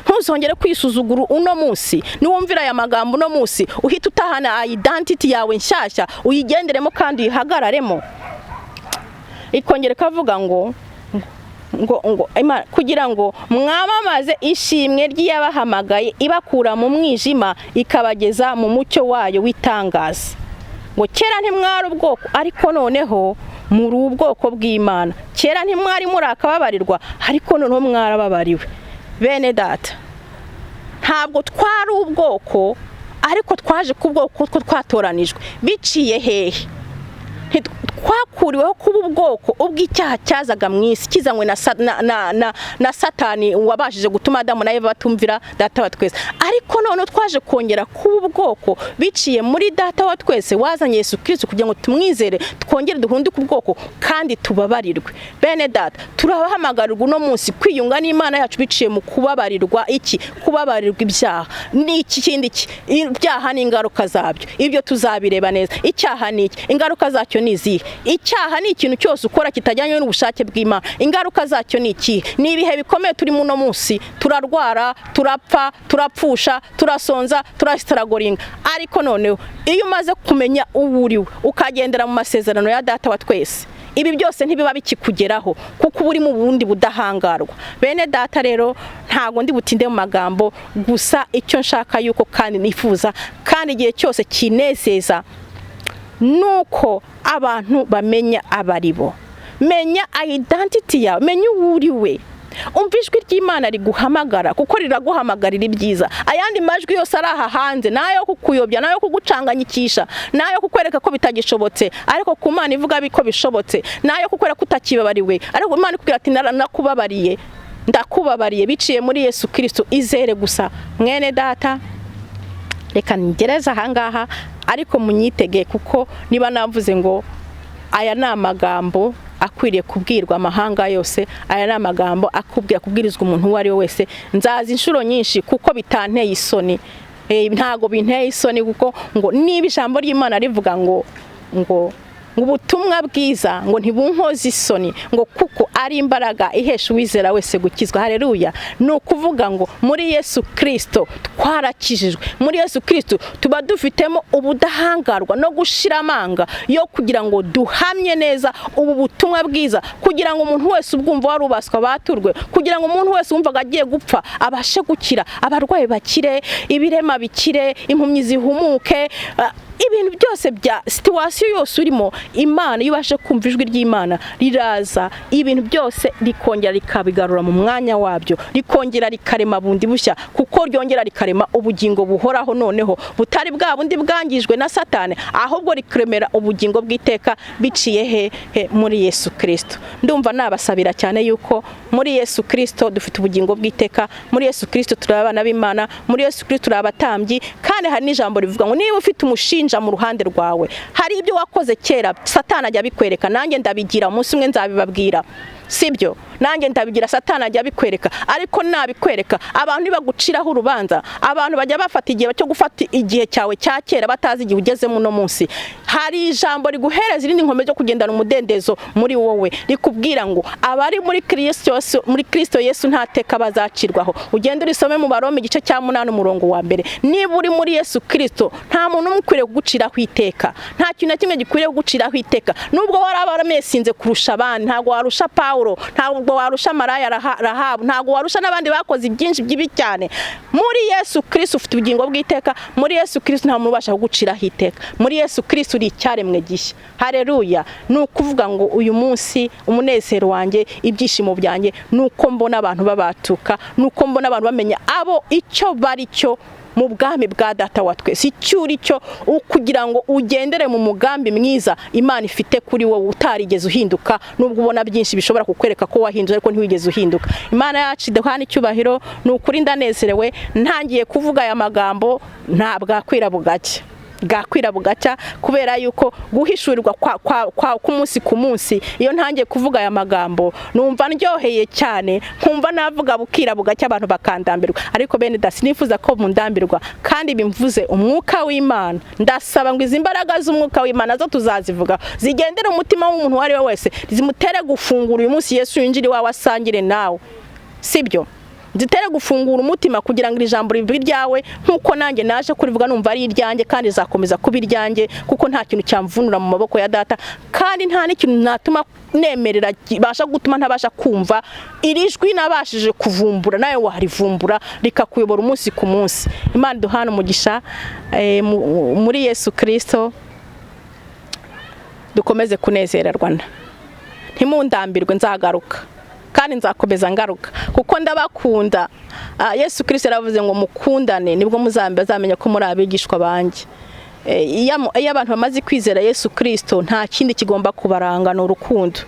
Ntuzongere kwisuzugura uno munsi, niwumvira aya magambo uno munsi uhita utahana identity yawe nshyashya, uyigenderemo kandi uyihagararemo. Ikongera kavuga ngo kugira ngo mwamamaze ishimwe ry'yabahamagaye ibakura mu mwijima ikabageza mu mucyo wayo w'itangaza. Ngo kera ntimwari ubwoko, ariko noneho muri ubwoko bw'Imana. Kera ntimwari muri akababarirwa, ariko noneho mwarababariwe. Bene data, ntabwo twari ubwoko, ariko twaje ku bwoko ko twatoranijwe. Biciye hehe? Twakuriweho kuba ubwoko ubw'icyaha cyazaga mu isi, kizanywe na Satani wabashije gutuma Adamu na Eva batumvira data wa twese. Ariko none twaje kongera kuba ubwoko biciye muri data wa twese wazanye Yesu Kristo, kugira ngo tumwizere, twongere duhunduke ubwoko kandi tubabarirwe. Bene data, turabahamagarwa uno munsi kwiyunga n'Imana yacu biciye mu kubabarirwa iki? Kubabarirwa ibyaha. Ni iki kindi iki? Ibyaha n'ingaruka zabyo, ibyo tuzabireba neza. Icyaha ni iki? Ingaruka zacyo ni izihe? Icyaha ni ikintu cyose ukora kitajyanye n'ubushake bw'Imana. Ingaruka zacyo ni iki? Ni ibihe bikomeye turi muno munsi. Turarwara, turapfa, turapfusha, turasonza, turasitaragoringa. Ariko noneho iyo umaze kumenya uwuriwe ukagendera mu masezerano ya data wa twese, ibi byose ntibiba bikikugeraho, kuko uri mu bundi budahangarwa. Bene data rero, ntago ndi butinde mu magambo, gusa icyo nshaka yuko kandi nifuza kandi igihe cyose kinezeza nuko abantu bamenya abaribo. Menya identity yawe, menya uwuriwe. Umva ijwi ry'Imana riguhamagara, kuko riraguhamagarira ibyiza. Ayandi majwi yose ari aha hanze nayo kukuyobya, nayo kugucanganyikisha, nayo kukwereka ko bitagishobotse, ariko ku Mana ivuga biko bishobotse, nayo kukwereka ko utakibabariwe, ariko Imana ikubwira ati nakubabariye, ndakubabariye biciye muri Yesu Kristo. Izere gusa mwene data. Reka ngereza ahangaha, ariko munyitege, kuko niba navuze ngo aya ni amagambo akwiriye kubwirwa amahanga yose, aya ni amagambo kubwirizwa umuntu uwo ari we wese, nzaza inshuro nyinshi kuko bitanteye isoni. Ntago binteye isoni, kuko ngo niba ijambo ry'Imana rivuga ngo ubutumwa bwiza ngo ntibunkoze isoni, ngo kuko ari imbaraga ihesha uwizera wese gukizwa. Haleluya. Ni ukuvuga ngo muri Yesu Kristo twarakijijwe, muri Yesu Kristo tuba dufitemo ubudahangarwa no gushira amanga yo kugira ngo duhamye neza ubu butumwa bwiza, kugira ngo umuntu wese ubwumva warubaswa baturwe, kugira ngo umuntu wese wumvaga agiye gupfa abashe gukira, abarwayi bakire, ibirema bikire, impumyi zihumuke. Ibintu byose bya situation yose urimo, Imana yubashe kumva ijwi ry'Imana riraza, ibintu byose rikongera rikabigarura mu mwanya wabyo, rikongera rikarema bundi bushya, kuko ryongera rikarema ubugingo buhoraho noneho butari bwa bundi bwangijwe na Satani, ahubwo rikremera ubugingo bw'iteka biciye he muri Yesu Kristo. Ndumva nabasabira cyane yuko muri Yesu Kristo dufite ubugingo bw'iteka, muri Yesu Kristo turi abana b'Imana, muri Yesu Kristo turi abatambyi. Kandi hari n'ijambo rivuga ngo niba ufite umushinja mu ruhande rwawe, hari ibyo wakoze kera Satani ajya bikwereka, nanjye ndabigira umunsi umwe nzabibabwira, sibyo? Nanjye ndabigira, Satani ajya bikwereka, ariko nabikwereka abantu nibaguciraho urubanza, abantu bajya bafata igihe cyo gufata igihe cyawe cya kera batazi igihe ugezemo no munsi. Hari ijambo riguhereza irindi nkome cyo kugendana umudendezo muri wowe, rikubwira ngo abari muri Kristo Yesu nta teka bazacirwaho. Ugenda urisome mu Baroma igice cya 8 umurongo wa mbere. Niba uri muri Yesu Kristo, nta muntu umukwiriye kuguciraho iteka, nta kintu na kimwe gikwiriye kuguciraho iteka. Nubwo warabamesinze kurusha abandi, ntago warusha Paulo, ntago warusha Maraya Rahabu, ntago warusha n'abandi bakoze byinshi by'ibi cyane. Muri Yesu Kristo ufite ubugingo bw'iteka, muri Yesu Kristo nta muntu ubasha kuguciraho iteka, muri Yesu Kristo uri icyaremwe gishya. Haleluya. Nukuvuga ngo uyu munsi umunezero wanjye, ibyishimo byanjye, nuko mbona abantu babatuka, nuko mbona abantu bamenya abo icyo bari cyo mu bwami bwa data wa twese, icyuri cyo kugira ngo ugendere mu mugambi mwiza Imana ifite kuri wowe utarigeze uhinduka. Nubwo ubona byinshi bishobora kukwereka ko wahinduye, ariko ntiwigeze uhinduka. Imana yacu iduhana icyubahiro. Nukuri ndanezerewe, ntangiye kuvuga aya magambo ntabwo akwira bugake. bwakwira bugacya, kubera yuko guhishurirwa ku munsi ku munsi, iyo ntangiye kuvuga aya magambo numva ndyoheye cyane, nkumva navuga bukira bugacya abantu bakandambirwa. Ariko bene da, sinifuza ko mundambirwa, kandi bimvuze umwuka w'Imana, ndasaba ngo izi mbaraga z'umwuka w'Imana zo tuzazivuga zigendera umutima w'umuntu wari we wese, zimutere gufungura uyu munsi Yesu yinjire iwawe asangire nawe, sibyo? Zitere gufungura umutima kugira ngo iri jambo ribe ryawe, nkuko nanjye naje kurivuga numva ari iryanjye, kandi zakomeza kuba iryanjye, kuko nta kintu cyamvunura mu maboko ya data, kandi nta n'ikintu natuma nemerera basha gutuma ntabasha kumva iri jwi nabashije kuvumbura, nawe warivumbura rikakuyobora umunsi ku munsi. Imana duhana umugisha muri Yesu Kristo, dukomeze kunezererwa. Ntimundambirwe, nzagaruka kandi nzakomeza ngaruka, kuko ndabakunda. Yesu Kristo yaravuze ngo mukundane nibwo muzamenya ko muri abigishwa banjye. Iyo abantu bamaze kwizera Yesu Kristo, nta kindi kigomba kubaranga n'urukundo.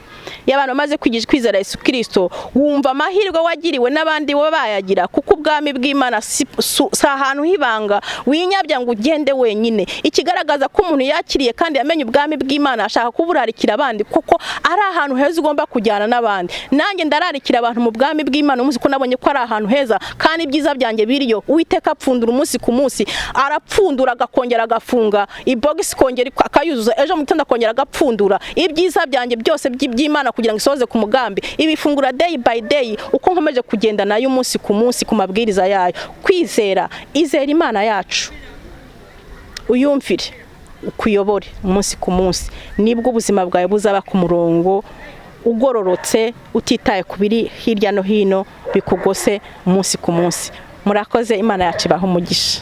Iyo abantu bamaze kwizera Yesu Kristo, wumva amahirwe wagiriwe n'abandi bo bayagira, kuko ubwami bw'Imana si ahantu hibanga winyabya ngo ugende wenyine. Ikigaragaza ko umuntu yakiriye kandi yamenye ubwami bw'Imana, ashaka kuburarikira abandi, kuko ari ahantu heza ugomba kujyana n'abandi. Nanjye ndararikira abantu mu bwami bw'Imana, umunsi ko nabonye ko ari ahantu heza kandi ibyiza byanjye biriyo. Uwiteka apfundura umunsi ku munsi, arapfundura agakongera agafunga ibogisi, kongera akayuzuza, ejo mu gitondo akongera agapfundura ibyiza byanjye byose by'Imana kugira ngo isohoze ku mugambi. Ibifungura day by day, uko nkomeje kugenda nayo umunsi ku munsi ku mabwiriza yayo. Kwizera, izera Imana yacu, uyumvire, ukuyobore umunsi ku munsi, nibwo ubuzima bwawe buzaba ku murongo ugororotse, utitaye ku biri hirya no hino bikugose umunsi ku munsi. Murakoze, Imana yacu ibahe umugisha.